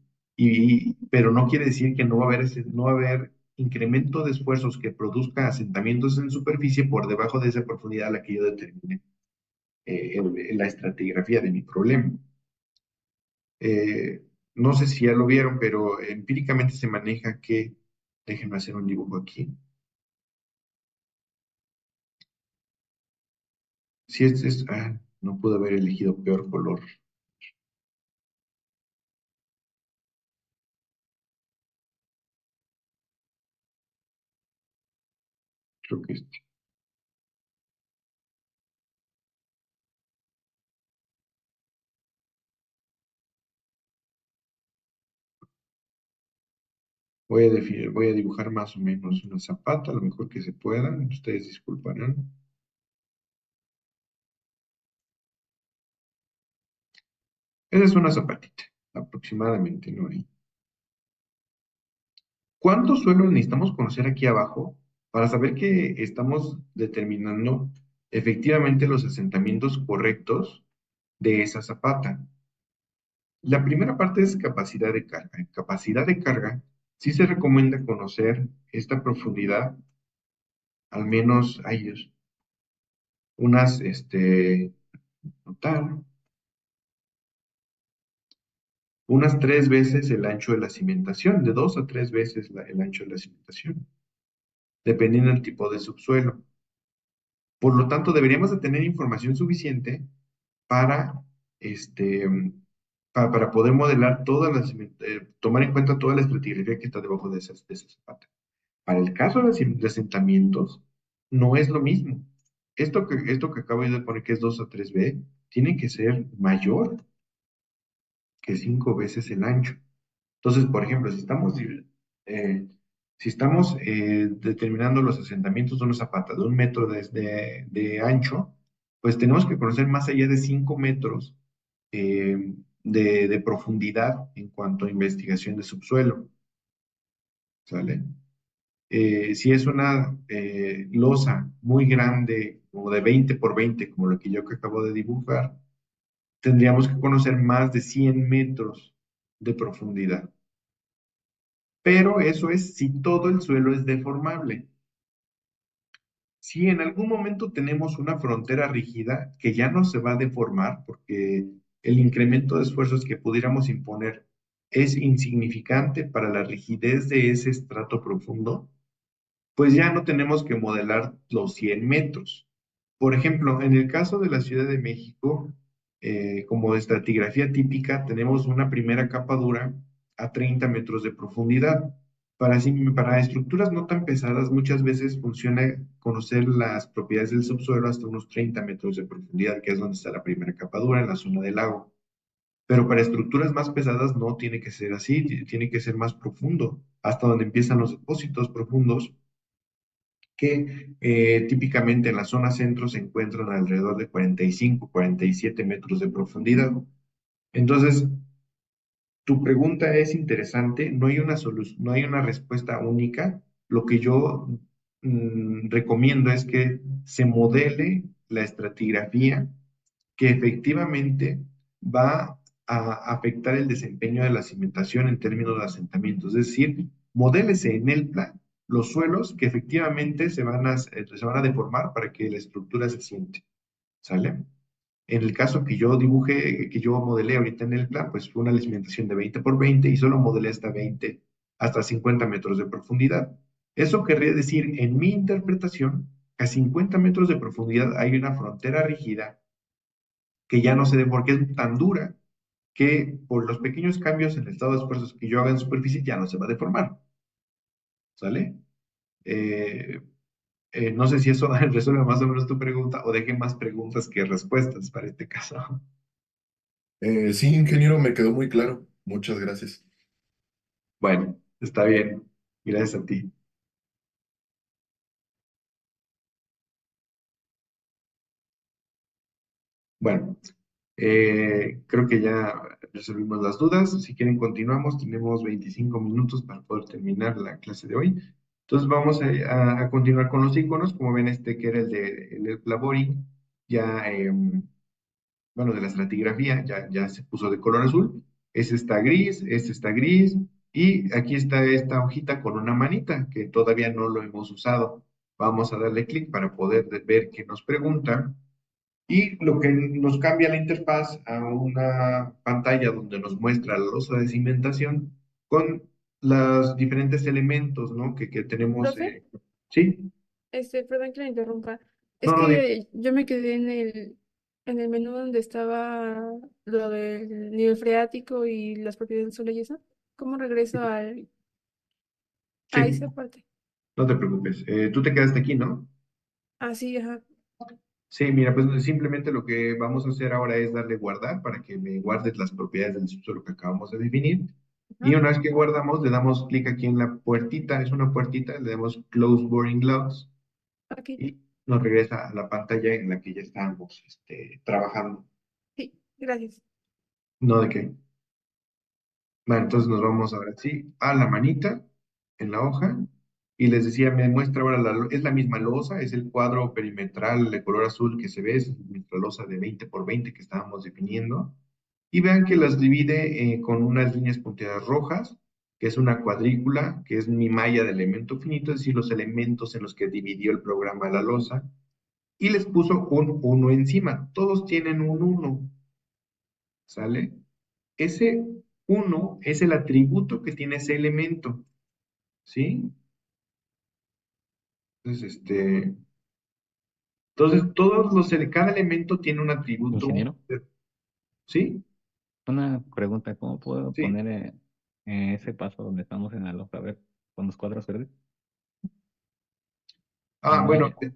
pero no quiere decir que no va a haber incremento de esfuerzos que produzca asentamientos en superficie por debajo de esa profundidad a la que yo determine en la estratigrafía de mi problema. No sé si ya lo vieron, pero empíricamente se maneja que, déjenme hacer un dibujo aquí. Si no pude haber elegido peor color. Creo que voy a dibujar más o menos una zapata, lo mejor que se pueda. Ustedes disculparán. Esa es una zapatita, aproximadamente, ¿no? ¿Cuánto suelo necesitamos conocer aquí abajo para saber que estamos determinando efectivamente los asentamientos correctos de esa zapata? La primera parte es capacidad de carga. En capacidad de carga, sí se recomienda conocer esta profundidad, al menos hay unas, notar, unas 3 veces el ancho de la cimentación, de 2 a 3 veces el ancho de la cimentación, dependiendo del tipo de subsuelo. Por lo tanto, deberíamos de tener información suficiente para, este, para poder modelar tomar en cuenta toda la estratigrafía que está debajo de esas zapatas. Para el caso de asentamientos, no es lo mismo. Esto que acabo de poner, que es 2 a 3B, tiene que ser mayor que 5 veces el ancho. Entonces, por ejemplo, si estamos determinando los asentamientos de una zapata de 1 metro de ancho, pues tenemos que conocer más allá de 5 metros de profundidad en cuanto a investigación de subsuelo, ¿sale? Si es una losa muy grande, como de 20 por 20, como lo que yo que acabo de dibujar, tendríamos que conocer más de 100 metros de profundidad. Pero eso es si todo el suelo es deformable. Si en algún momento tenemos una frontera rígida que ya no se va a deformar porque el incremento de esfuerzos que pudiéramos imponer es insignificante para la rigidez de ese estrato profundo, pues ya no tenemos que modelar los 100 metros. Por ejemplo, en el caso de la Ciudad de México, como estratigrafía típica, tenemos una primera capa dura a 30 metros de profundidad. Para estructuras no tan pesadas, muchas veces funciona conocer las propiedades del subsuelo hasta unos 30 metros de profundidad, que es donde está la primera capa dura, en la zona del lago. Pero para estructuras más pesadas no tiene que ser así, tiene que ser más profundo, hasta donde empiezan los depósitos profundos que típicamente en la zona centro se encuentran alrededor de 45, 47 metros de profundidad. Entonces, tu pregunta es interesante, no hay una respuesta única. Lo que yo recomiendo es que se modele la estratigrafía que efectivamente va a afectar el desempeño de la cimentación en términos de asentamiento. Es decir, modélese en el plan los suelos que efectivamente se van a deformar para que la estructura se siente. ¿Sale? En el caso que yo dibujé, que yo modelé ahorita en el plan, pues fue una cimentación de 20 por 20 y solo modelé hasta 50 metros de profundidad. Eso querría decir, en mi interpretación, a 50 metros de profundidad hay una frontera rígida que ya no sé de por qué es tan dura que por los pequeños cambios en el estado de esfuerzos que yo haga en superficie ya no se va a deformar. ¿Sale? Eh, no sé si eso resuelve más o menos tu pregunta o deje más preguntas que respuestas para este caso. Sí, ingeniero, me quedó muy claro. Muchas gracias. Bueno, está bien. Gracias a ti. Bueno, creo que ya resolvimos las dudas. Si quieren, continuamos. Tenemos 25 minutos para poder terminar la clase de hoy. Entonces, vamos a continuar con los iconos. Como ven, este que era el Plavori, ya, bueno, de la estratigrafía, ya se puso de color azul. Este está gris, y aquí está esta hojita con una manita que todavía no lo hemos usado. Vamos a darle clic para poder ver qué nos pregunta. Y lo que nos cambia la interfaz a una pantalla donde nos muestra la losa de cimentación con los diferentes elementos, ¿no? que tenemos. Profe, ¿Sí? perdón que la interrumpa. Es No, no, que yo me quedé en el menú donde estaba lo del nivel freático y las propiedades del suelo y eso. ¿Cómo regreso a sí, esa parte? no te preocupes. Tú te quedaste aquí, ¿no? Ah, sí, ajá. Sí, mira, pues simplemente lo que vamos a hacer ahora es darle guardar para que me guardes las propiedades del subsuelo que acabamos de definir. Y Ajá. una vez que guardamos, le damos clic aquí en la puertita, es una puertita, le damos Close Boring Logs Ok, y nos regresa a la pantalla en la que ya estábamos trabajando. sí, gracias. No de qué. Vale, entonces nos vamos ahora sí a la manita en la hoja. Y les decía, me muestra ahora, es la misma losa, es el cuadro perimetral de color azul que se ve, es nuestra losa de 20 por 20 que estábamos definiendo. Y vean que las divide con unas líneas punteadas rojas, que es una cuadrícula, que es mi malla de elemento finito, es decir, los elementos en los que dividió el programa la losa. Y les puso un 1 encima. Todos tienen un 1, ¿sale? Ese uno es el atributo que tiene ese elemento, ¿sí? Entonces, cada elemento tiene un atributo, Ingeniero, ¿sí? una pregunta, ¿cómo puedo Sí. poner ese paso donde estamos en la hoja verde con los cuadros verdes? Ah, bueno, malla.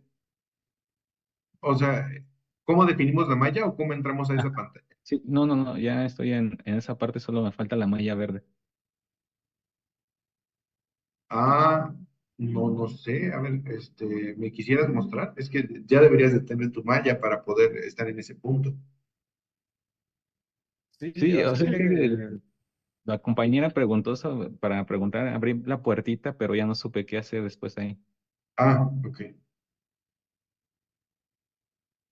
o sea, ¿cómo definimos la malla o cómo entramos a Ah, esa pantalla? sí, no, no, no, ya estoy en esa parte, solo me falta la malla verde. Ah, no sé, a ver, ¿me quisieras mostrar? Es que ya deberías de tener tu malla para poder estar en ese punto. Sí, Sí, o así sea que que la compañera preguntó para preguntar, abrí la puertita, pero ya no supe qué hacer después ahí. Ah, ok.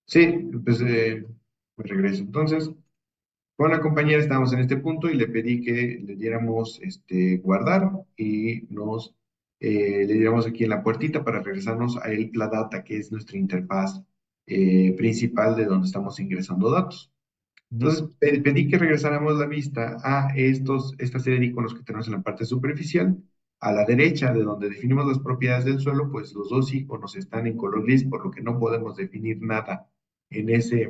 Sí, pues me regreso. Entonces, con la compañera estábamos en este punto y le pedí que le diéramos guardar y le diéramos aquí en la puertita para regresarnos a la data, que es nuestra interfaz principal de donde estamos ingresando datos. Ujú. Entonces, pedí que regresáramos la vista a esta serie de iconos que tenemos en la parte superficial. A la derecha, de donde definimos las propiedades del suelo, pues los dos iconos están en color gris, por lo que no podemos definir nada en esos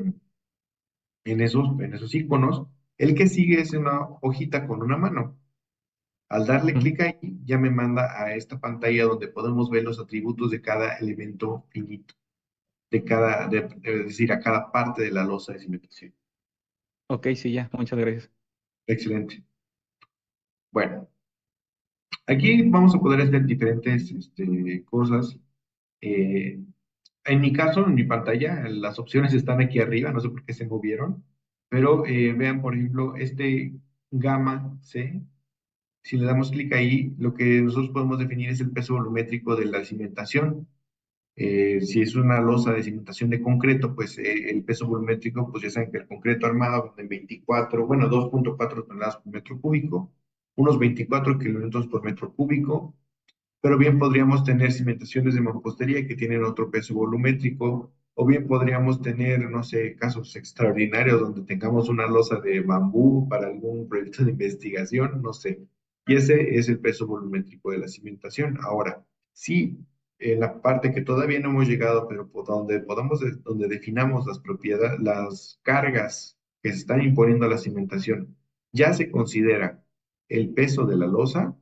iconos. El que sigue es una hojita con una mano. Al darle Ujú. clic ahí, ya me manda a esta pantalla donde podemos ver los atributos de cada elemento finito, es decir, a cada parte de la losa de cimentación. Ok, sí, ya, muchas gracias. Excelente. Bueno, aquí vamos a poder hacer diferentes cosas. Eh, en mi caso, en mi pantalla, las opciones están aquí arriba, no sé por qué se movieron, pero vean, por ejemplo, este gamma C. Si le damos clic ahí, lo que nosotros podemos definir es el peso volumétrico de la cimentación. Si es una losa de cimentación de concreto, pues el peso volumétrico, pues ya saben que el concreto armado de 24, bueno, 2.4 toneladas por metro cúbico, unos 24 kilómetros por metro cúbico, pero bien podríamos tener cimentaciones de mampostería que tienen otro peso volumétrico, o bien podríamos tener, no sé, casos extraordinarios donde tengamos una losa de bambú para algún proyecto de investigación, no sé. Y ese es el peso volumétrico de la cimentación. Ahora, sí, en la parte que todavía no hemos llegado, pero donde definamos las propiedades, las cargas que se están imponiendo a la cimentación, ya se considera el peso de la losa.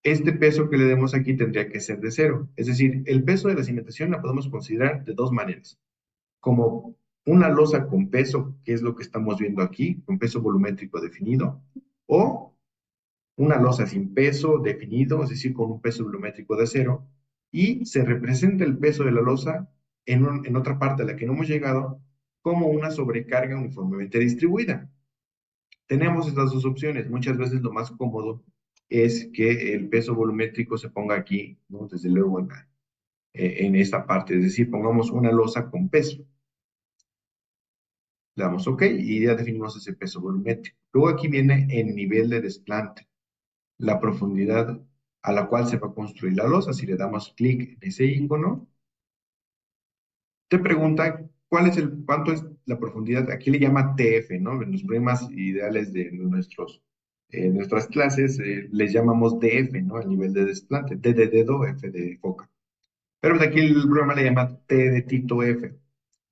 Este peso que le demos aquí tendría que ser de cero. Es decir, el peso de la cimentación la podemos considerar de dos maneras. Como una losa con peso, que es lo que estamos viendo aquí, con peso volumétrico definido, o una losa sin peso definido, es decir, con un peso volumétrico de cero, y se representa el peso de la losa en otra parte a la que no hemos llegado como una sobrecarga uniformemente distribuida. Tenemos estas dos opciones. Muchas veces lo más cómodo es que el peso volumétrico se ponga aquí, ¿no? Desde luego en esta parte, es decir, pongamos una losa con peso. Le damos OK y ya definimos ese peso volumétrico. Luego aquí viene el nivel de desplante, la profundidad a la cual se va a construir la losa. Si le damos clic en ese icono, te pregunta cuánto es la profundidad. Aquí le llama TF, ¿no? En los problemas ideales de nuestras clases les llamamos DF, ¿no? El nivel de desplante, D de dedo, F de foca. Pero pues aquí el programa le llama T de Tito F.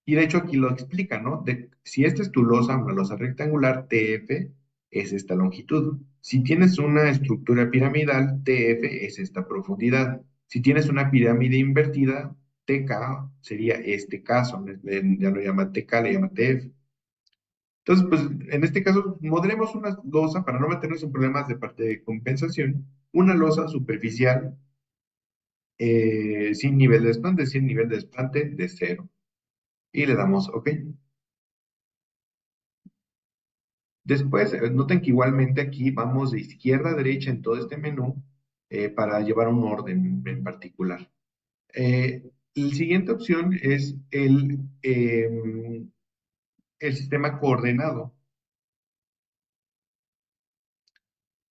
Y de hecho aquí lo explica, ¿no? Si esta es tu losa, una losa rectangular, TF es esta longitud. Si tienes una estructura piramidal, TF es esta profundidad. Si tienes una pirámide invertida, TK sería este caso, ¿no? Ya lo llama TK, le llama TF. Entonces, pues en este caso, modelemos una losa para no meternos en problemas de parte de compensación, una losa superficial sin nivel de desplante de cero. Y le damos OK. Después, noten que igualmente aquí vamos de izquierda a derecha en todo este menú para llevar un orden en particular. La siguiente opción es el sistema coordenado.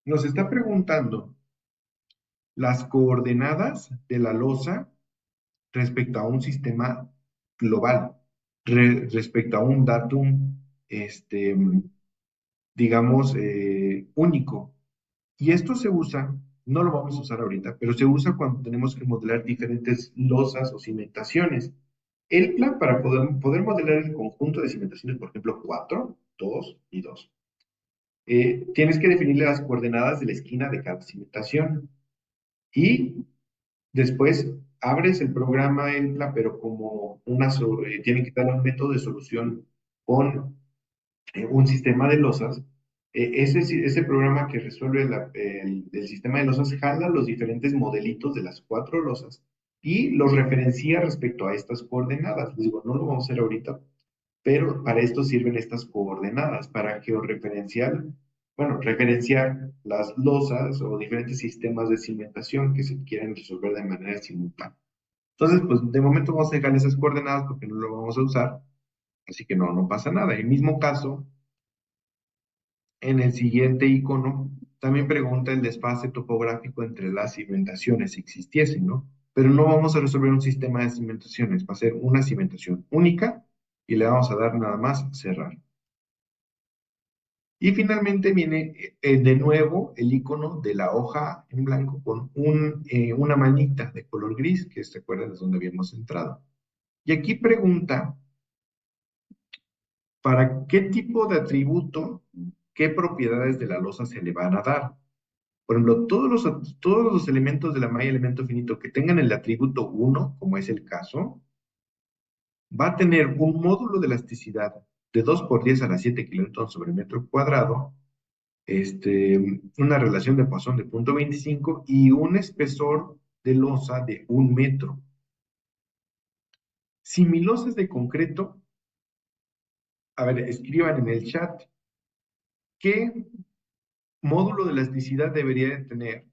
Nos está preguntando las coordenadas de la losa respecto a un sistema global, respecto a un datum, este, digamos, único. Y esto se usa, no lo vamos a usar ahorita, pero se usa cuando tenemos que modelar diferentes losas o cimentaciones. El plan para poder modelar el conjunto de cimentaciones, por ejemplo, 4, 2 y 2, tienes que definirle las coordenadas de la esquina de cada cimentación. Y Después abres el programa EMPLA, pero como tienen que dar un método de solución con un sistema de losas. Ese programa que resuelve el sistema de losas jala los diferentes modelitos de las 4 losas y los referencia respecto a estas coordenadas. Les digo, no lo vamos a hacer ahorita, pero para esto sirven estas coordenadas, para georreferenciar, bueno, referenciar las losas o diferentes sistemas de cimentación que se quieren resolver de manera simultánea. Entonces, pues de momento vamos a dejar esas coordenadas porque no lo vamos a usar, así que no pasa nada. En el mismo caso, en el siguiente icono, también pregunta el desfase topográfico entre las cimentaciones si existiesen, ¿no? Pero no vamos a resolver un sistema de cimentaciones, va a ser una cimentación única y le vamos a dar nada más cerrar. Y finalmente viene de nuevo el icono de la hoja en blanco con una manita de color gris, que se acuerdan es donde habíamos entrado. Y aquí pregunta, ¿para qué tipo de atributo, qué propiedades de la losa se le van a dar? Por ejemplo, todos los elementos de la malla elemento finito que tengan el atributo 1, como es el caso, va a tener un módulo de elasticidad de 2 por 10 a la 7 kilonewtons sobre metro cuadrado, una relación de Poisson de 0.25 y un espesor de losa de 1 metro. Si mi losa es de concreto, a ver, escriban en el chat, ¿qué módulo de elasticidad debería de tener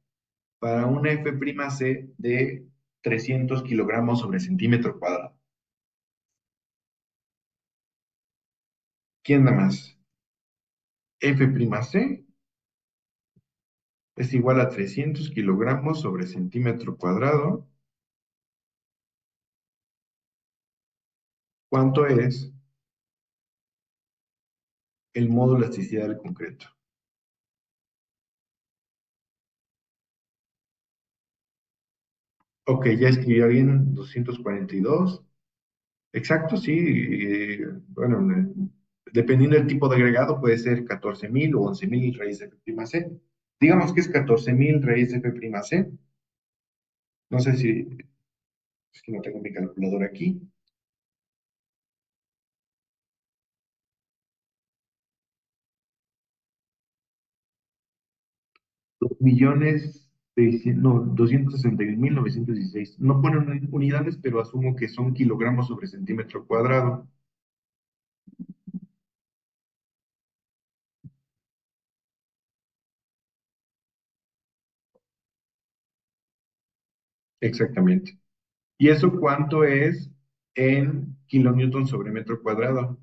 para una F'C de 300 kilogramos sobre centímetro cuadrado? ¿Quién da más? F'C es igual a 300 kilogramos sobre centímetro cuadrado. ¿Cuánto es el módulo de elasticidad del concreto? Ok, ya escribió alguien 242. Exacto, sí. Bueno, dependiendo del tipo de agregado, puede ser 14.000 o 11.000 raíz de F'C. Digamos que es 14.000 raíz de F'C. No sé si es que no tengo mi calculadora aquí. 2.261.916. No ponen unidades, pero asumo que son kilogramos sobre centímetro cuadrado. Exactamente. ¿Y eso cuánto es en kilonewton sobre metro cuadrado?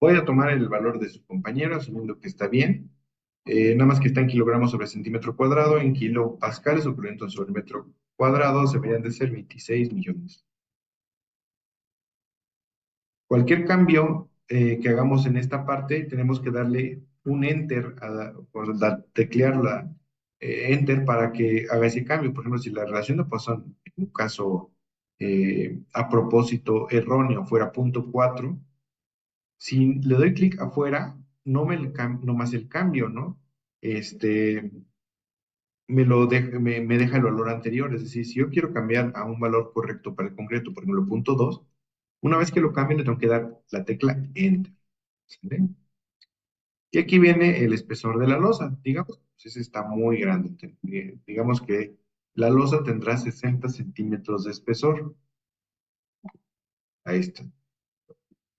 Voy a tomar el valor de su compañero, asumiendo que está bien. Nada más que está en kilogramos sobre centímetro cuadrado, en kilopascales o kilonewton sobre metro cuadrado, deberían de ser 26 millones. Cualquier cambio que hagamos en esta parte, tenemos que darle un enter, teclear la enter para que haga ese cambio. Por ejemplo, si la relación de Poisson, en un caso a propósito erróneo, fuera 0.4, si le doy clic afuera, no más el cambio, ¿no? Me deja el valor anterior. Es decir, si yo quiero cambiar a un valor correcto para el concreto, por ejemplo, 0.2, una vez que lo cambie, le tengo que dar la tecla Enter. ¿Sale? Y aquí viene el espesor de la losa. Digamos, pues ese está muy grande. Digamos que la losa tendrá 60 centímetros de espesor. Ahí está.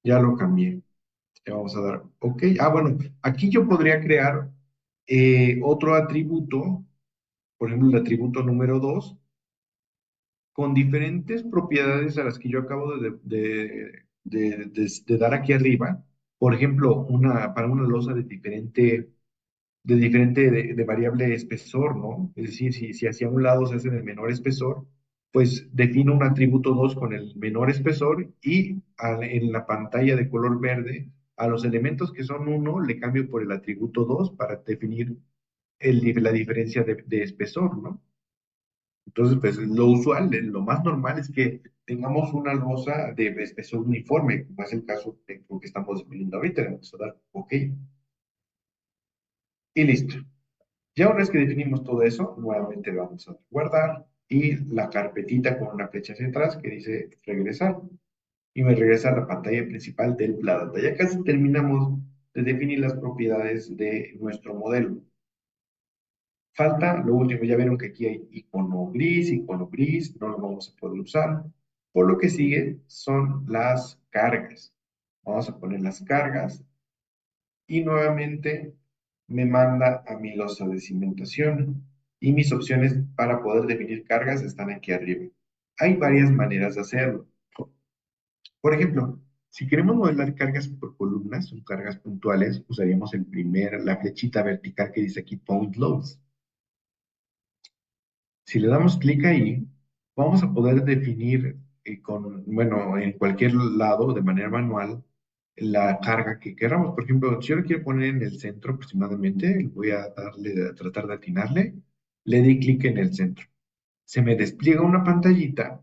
Ya lo cambié. Le vamos a dar OK. Ah, bueno, aquí yo podría crear otro atributo, por ejemplo, el atributo número 2, con diferentes propiedades a las que yo acabo de dar aquí arriba. Por ejemplo, para una losa de variable espesor, ¿no? Es decir, si hacia un lado se hace de menor espesor, pues defino un atributo 2 con el menor espesor y en la pantalla de color verde, a los elementos que son 1 le cambio por el atributo 2 para definir la diferencia de espesor, ¿no? Entonces, pues lo usual, lo más normal es que tengamos una losa de espesor uniforme, como es el caso de lo que estamos definiendo ahorita. Le vamos a dar OK y listo. Ya una vez que definimos todo eso, nuevamente le vamos a guardar y la carpetita con una flecha hacia atrás que dice regresar. Y me regresa a la pantalla principal de la data. Ya casi terminamos de definir las propiedades de nuestro modelo. Falta lo último, ya vieron que aquí hay icono gris, no lo vamos a poder usar. Por lo que sigue son las cargas. Vamos a poner las cargas y nuevamente me manda a mi losa de cimentación y mis opciones para poder definir cargas están aquí arriba. Hay varias maneras de hacerlo. Por ejemplo, si queremos modelar cargas por columnas, son cargas puntuales, usaríamos la flechita vertical que dice aquí Point Loads. Si le damos clic ahí, vamos a poder definir bueno, en cualquier lado, de manera manual, la carga que queramos. Por ejemplo, si yo lo quiero poner en el centro aproximadamente, voy a tratar de atinarle, le di clic en el centro. Se me despliega una pantallita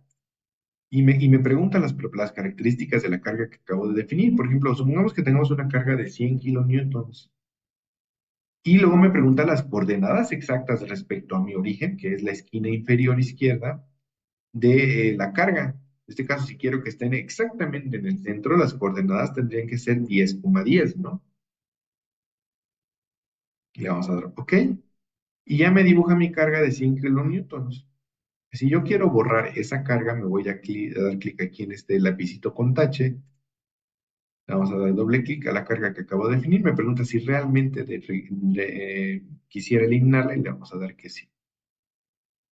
y me pregunta las características de la carga que acabo de definir. Por ejemplo, supongamos que tengamos una carga de 100 kilonewtons. Y luego me pregunta las coordenadas exactas respecto a mi origen, que es la esquina inferior izquierda de la carga. En este caso, si quiero que estén exactamente en el centro, las coordenadas tendrían que ser 10,10, ¿no? Y le vamos a dar OK. Y ya me dibuja mi carga de 100 kilonewtons. Si yo quiero borrar esa carga, me voy a dar clic aquí en este lapicito con tache. Le vamos a dar doble clic a la carga que acabo de definir. Me pregunta si realmente quisiera eliminarla y le vamos a dar que sí.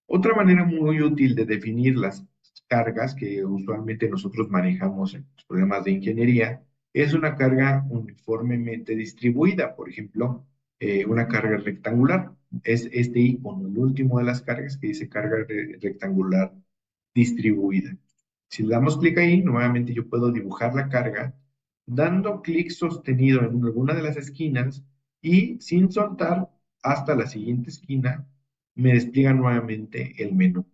Otra manera muy útil de definir las cargas que usualmente nosotros manejamos en los problemas de ingeniería es una carga uniformemente distribuida. Por ejemplo, una carga rectangular. Es este icono, el último de las cargas que dice carga rectangular distribuida. Si le damos clic ahí, nuevamente yo puedo dibujar la carga dando clic sostenido en alguna de las esquinas y sin soltar hasta la siguiente esquina me despliega nuevamente el menú.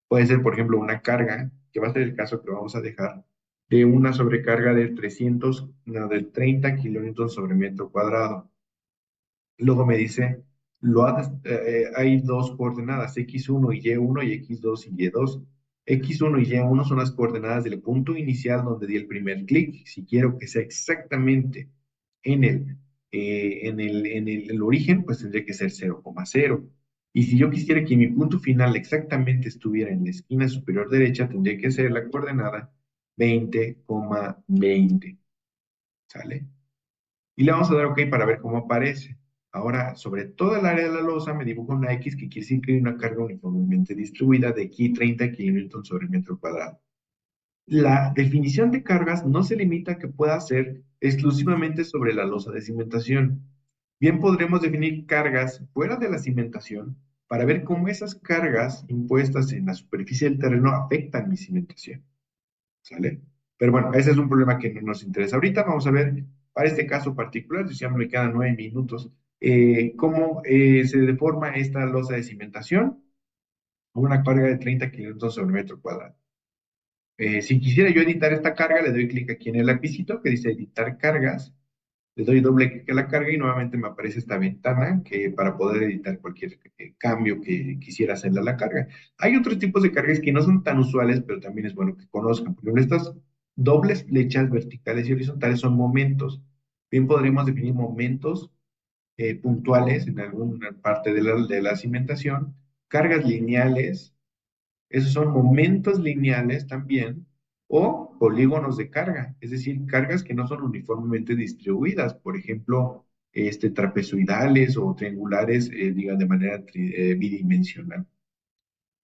Puede ser, por ejemplo, una carga, que va a ser el caso que vamos a dejar, de una sobrecarga de 30 kilonewtons sobre metro cuadrado. Luego me dice, hay dos coordenadas, x1 y y1 y x2 y y2. X1 y y1 son las coordenadas del punto inicial donde di el primer clic. Si quiero que sea exactamente en el origen, pues tendría que ser 0,0. Y si yo quisiera que mi punto final exactamente estuviera en la esquina superior derecha, tendría que ser la coordenada 20,20. ¿Sale? Y le vamos a dar OK para ver cómo aparece. Ahora, sobre toda el área de la losa me dibuja una X que quiere decir que hay una carga uniformemente distribuida de aquí 30 kilonewtons sobre metro cuadrado. La definición de cargas no se limita a que pueda ser exclusivamente sobre la losa de cimentación. Bien podremos definir cargas fuera de la cimentación para ver cómo esas cargas impuestas en la superficie del terreno afectan mi cimentación. ¿Sale? Pero bueno, ese es un problema que no nos interesa ahorita. Vamos a ver, para este caso particular, si ya me quedan 9 minutos, cómo se deforma esta losa de cimentación a una carga de 30 kilómetros sobre metro cuadrado. Si quisiera yo editar esta carga, le doy clic aquí en el lapicito que dice editar cargas, le doy doble clic a la carga y nuevamente me aparece esta ventana para poder editar cualquier cambio que quisiera hacerle a la carga. Hay otros tipos de cargas que no son tan usuales, pero también es bueno que conozcan. Por ejemplo, estas dobles flechas verticales y horizontales son momentos. Bien podremos definir momentos puntuales en alguna parte de la cimentación, cargas lineales, esos son momentos lineales también, o polígonos de carga, es decir, cargas que no son uniformemente distribuidas, por ejemplo, trapezoidales o triangulares, diga, de manera bidimensional.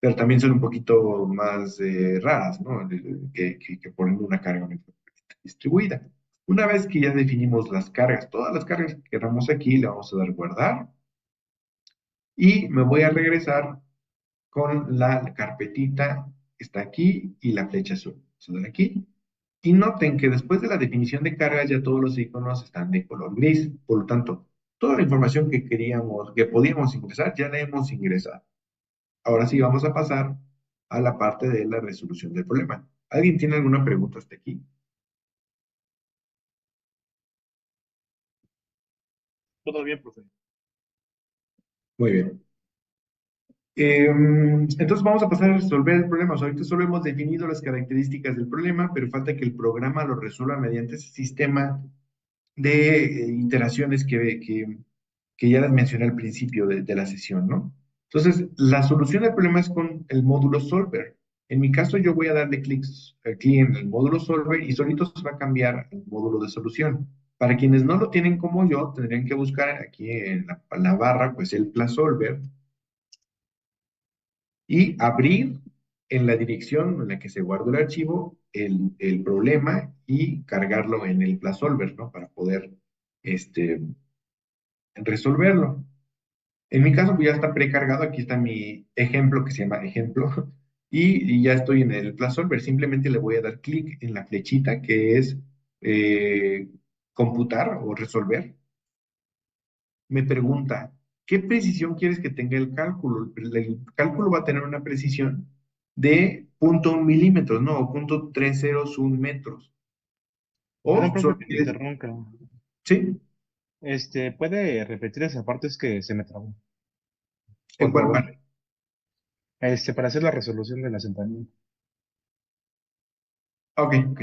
Pero también son un poquito más raras, ¿no? Que ponen una carga uniformemente distribuida. Una vez que ya definimos las cargas, todas las cargas que queramos aquí, le vamos a dar guardar y me voy a regresar con la carpetita que está aquí y la flecha azul. Se dan aquí. Y noten que después de la definición de cargas ya todos los iconos están de color gris. Por lo tanto, toda la información que podíamos ingresar, ya la hemos ingresado. Ahora sí vamos a pasar a la parte de la resolución del problema. ¿Alguien tiene alguna pregunta hasta aquí? Todo bien, profe. Muy bien. Entonces vamos a pasar a resolver el problema. O sea, ahorita solo hemos definido las características del problema, pero falta que el programa lo resuelva mediante ese sistema de iteraciones que ya les mencioné al principio de la sesión, ¿no? Entonces, la solución del problema es con el módulo solver. En mi caso, yo voy a darle clics aquí en el módulo solver y solito se va a cambiar el módulo de solución. Para quienes no lo tienen como yo, tendrían que buscar aquí en la barra, pues el plus solver y abrir en la dirección en la que se guardó el archivo el problema y cargarlo en el plus solver, ¿no? Para poder este, resolverlo. En mi caso, pues ya está precargado. Aquí está mi ejemplo que se llama ejemplo. Y ya estoy en el Plus Solver. Simplemente le voy a dar clic en la flechita que es eh, computar o resolver. Me pregunta, ¿qué precisión quieres que tenga el cálculo? El cálculo va a tener una precisión de 0.1 milímetros, no, o 0.301 metros. Perdón, O profe, solo que me quieres, interrumpa. ¿sí? ¿Puede repetir esa parte? Es que se me trabó. ¿En Por cuál favor. parte? Para hacer la resolución del asentamiento. Ok, ok.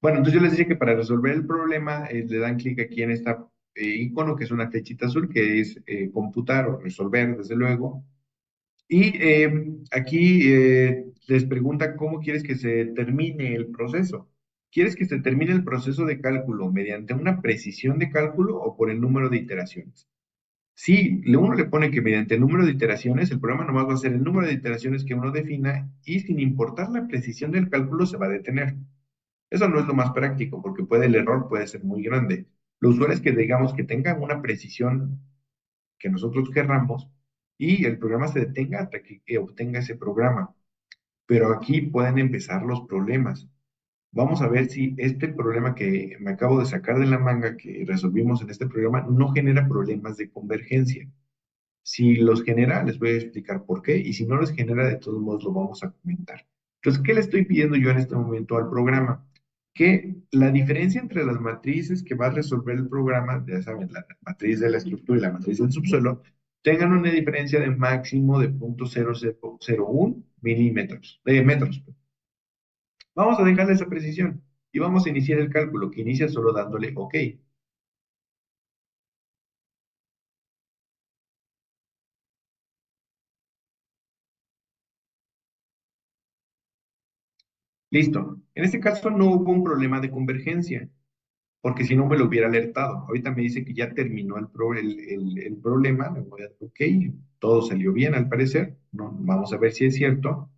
Bueno, entonces yo les decía que para resolver el problema le dan clic aquí en esta icono que es una flechita azul que es computar o resolver, desde luego. Y aquí les pregunta cómo quieres que se termine el proceso. ¿Quieres que se termine el proceso de cálculo mediante una precisión de cálculo o por el número de iteraciones? Si uno le pone que mediante el número de iteraciones, el programa nomás va a ser el número de iteraciones que uno defina y sin importar la precisión del cálculo se va a detener. Eso no es lo más práctico porque el error puede ser muy grande. Lo usual es que digamos que tengan una precisión que nosotros querramos y el programa se detenga hasta que obtenga ese programa. Pero aquí pueden empezar los problemas. Vamos a ver si este problema que me acabo de sacar de la manga que resolvimos en este programa no genera problemas de convergencia. Si los genera, les voy a explicar por qué, y si no los genera, de todos modos lo vamos a comentar. Entonces, ¿qué le estoy pidiendo yo en este momento al programa? Que la diferencia entre las matrices que va a resolver el programa, ya saben, la matriz de la estructura y la matriz del subsuelo, tengan una diferencia de máximo de 0.0001 milímetros, de metros. Vamos a dejarle esa precisión y vamos a iniciar el cálculo, que inicia solo dándole OK. Listo. En este caso no hubo un problema de convergencia, porque si no me lo hubiera alertado. Ahorita me dice que ya terminó el problema, le voy a dar OK, todo salió bien al parecer, no, vamos a ver si es cierto,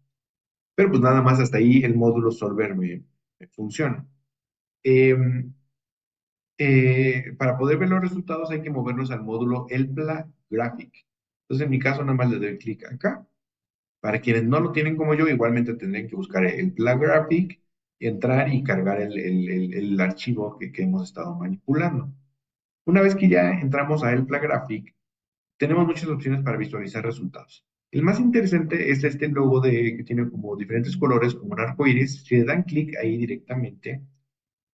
pero pues nada más hasta ahí el módulo solver me funciona. Eh, para poder ver los resultados hay que movernos al módulo ELPLA Graphic. Entonces en mi caso nada más le doy clic acá. Para quienes no lo tienen como yo, igualmente tendrán que buscar el Plan Graphic, entrar y cargar el archivo que hemos estado manipulando. Una vez que ya entramos a el Plan Graphic, tenemos muchas opciones para visualizar resultados. El más interesante es este logo que tiene como diferentes colores, como un arco iris. Si le dan clic ahí directamente,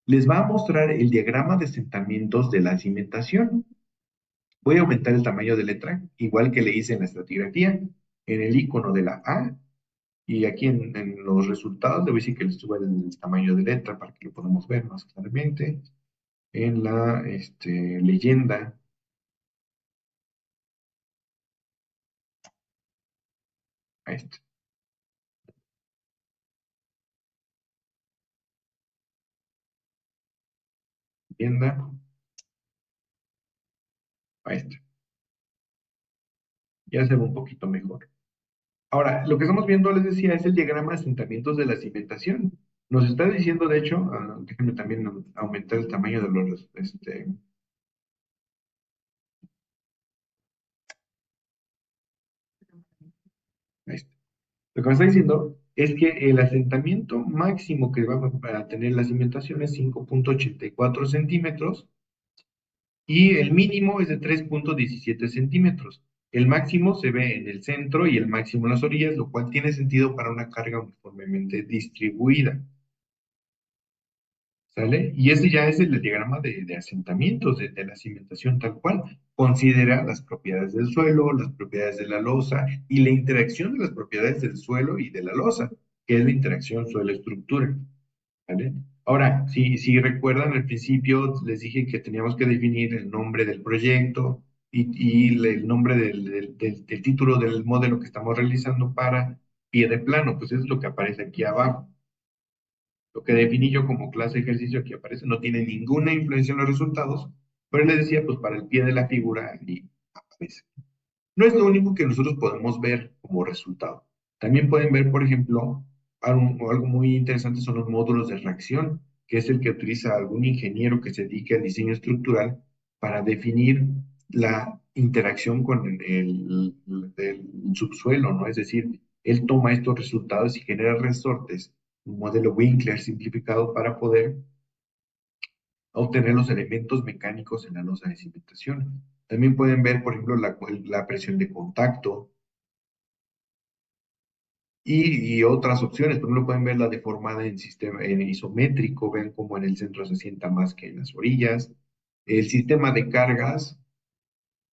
les va a mostrar el diagrama de asentamientos de la cimentación. Voy a aumentar el tamaño de letra, igual que le hice en la estratigrafía, en el icono de la A. Y aquí en los resultados le voy a decir que le suba el tamaño de letra para que lo podamos ver más claramente. En la leyenda, ahí está, leyenda, ahí está. Ya se ve un poquito mejor. Ahora, lo que estamos viendo, les decía, es el diagrama de asentamientos de la cimentación. Nos está diciendo, de hecho, déjenme también aumentar el tamaño de los, ahí está. Lo que me está diciendo es que el asentamiento máximo que va a tener la cimentación es 5.84 centímetros y el mínimo es de 3.17 centímetros. El máximo se ve en el centro y el máximo en las orillas, lo cual tiene sentido para una carga uniformemente distribuida. ¿Sale? Y ese ya es el diagrama de asentamientos, de la cimentación tal cual. Considera las propiedades del suelo, las propiedades de la losa y la interacción de las propiedades del suelo y de la losa, que es la interacción suelo-estructura. ¿Vale? Ahora, si recuerdan al principio, les dije que teníamos que definir el nombre del proyecto y el nombre del título del modelo que estamos realizando para pie de plano, pues eso es lo que aparece aquí abajo. Lo que definí yo como clase de ejercicio aquí aparece no tiene ninguna influencia en los resultados, pero les decía, pues para el pie de la figura y aparece. No es lo único que nosotros podemos ver como resultado. También pueden ver, por ejemplo, algo muy interesante son los módulos de reacción, que es el que utiliza algún ingeniero que se dedique al diseño estructural para definir la interacción con el subsuelo, ¿no? Es decir, él toma estos resultados y genera resortes, un modelo Winkler simplificado para poder obtener los elementos mecánicos en la losa de cimentación. También pueden ver, por ejemplo, la presión de contacto y otras opciones. Por ejemplo, pueden ver la deformada en sistema en isométrico, ven cómo en el centro se sienta más que en las orillas. El sistema de cargas,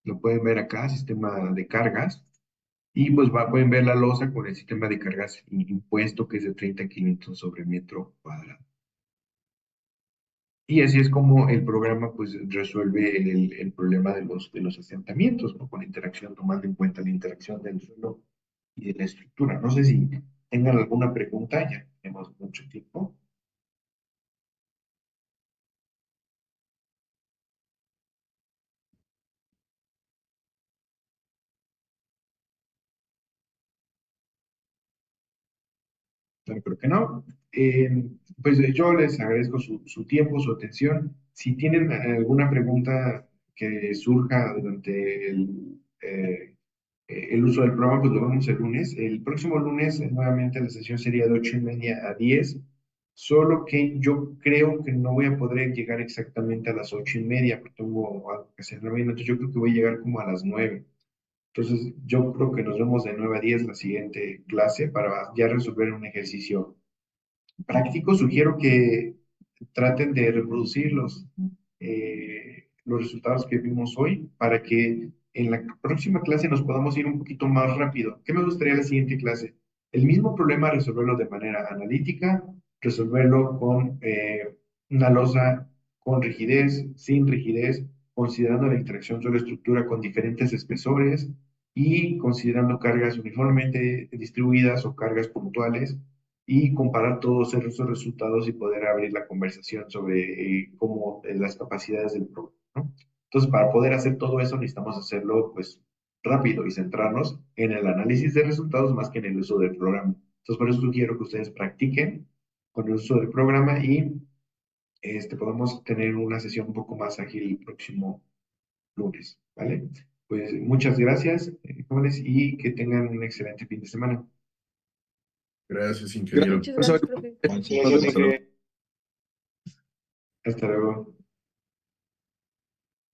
lo pueden ver acá, sistema de cargas. Y pues pueden ver la losa con el sistema de cargas impuesto, que es de 30 kilómetros sobre metro cuadrado. Y así es como el programa pues resuelve el problema de los asentamientos, ¿no? Con interacción, tomando en cuenta la interacción del suelo y de la estructura. No sé si tengan alguna pregunta, ya tenemos mucho tiempo. No, creo que no. Pues yo les agradezco su tiempo, su atención. Si tienen alguna pregunta que surja durante el uso del programa, pues lo vemos el lunes. El próximo lunes, nuevamente, la sesión sería de 8:30 a 10, solo que yo creo que no voy a poder llegar exactamente a las 8:30, porque tengo algo que hacer en la mañana, entonces yo creo que voy a llegar como a las 9. Entonces, yo creo que nos vemos de 9 a 10 la siguiente clase para ya resolver un ejercicio práctico. Sugiero que traten de reproducir los resultados que vimos hoy para que en la próxima clase nos podamos ir un poquito más rápido. ¿Qué me gustaría en la siguiente clase? El mismo problema, resolverlo de manera analítica, resolverlo con una losa con rigidez, sin rigidez, considerando la interacción suelo-estructura con diferentes espesores y considerando cargas uniformemente distribuidas o cargas puntuales y comparar todos esos resultados y poder abrir la conversación sobre cómo las capacidades del programa, ¿no? Entonces, para poder hacer todo eso necesitamos hacerlo pues rápido y centrarnos en el análisis de resultados más que en el uso del programa. Entonces, por eso sugiero que ustedes practiquen con el uso del programa y podamos tener una sesión un poco más ágil el próximo lunes, ¿vale? Pues muchas gracias, jóvenes, y que tengan un excelente fin de semana. Gracias, ingeniero. Muchas gracias, profe. Gracias, Inge. Hasta luego.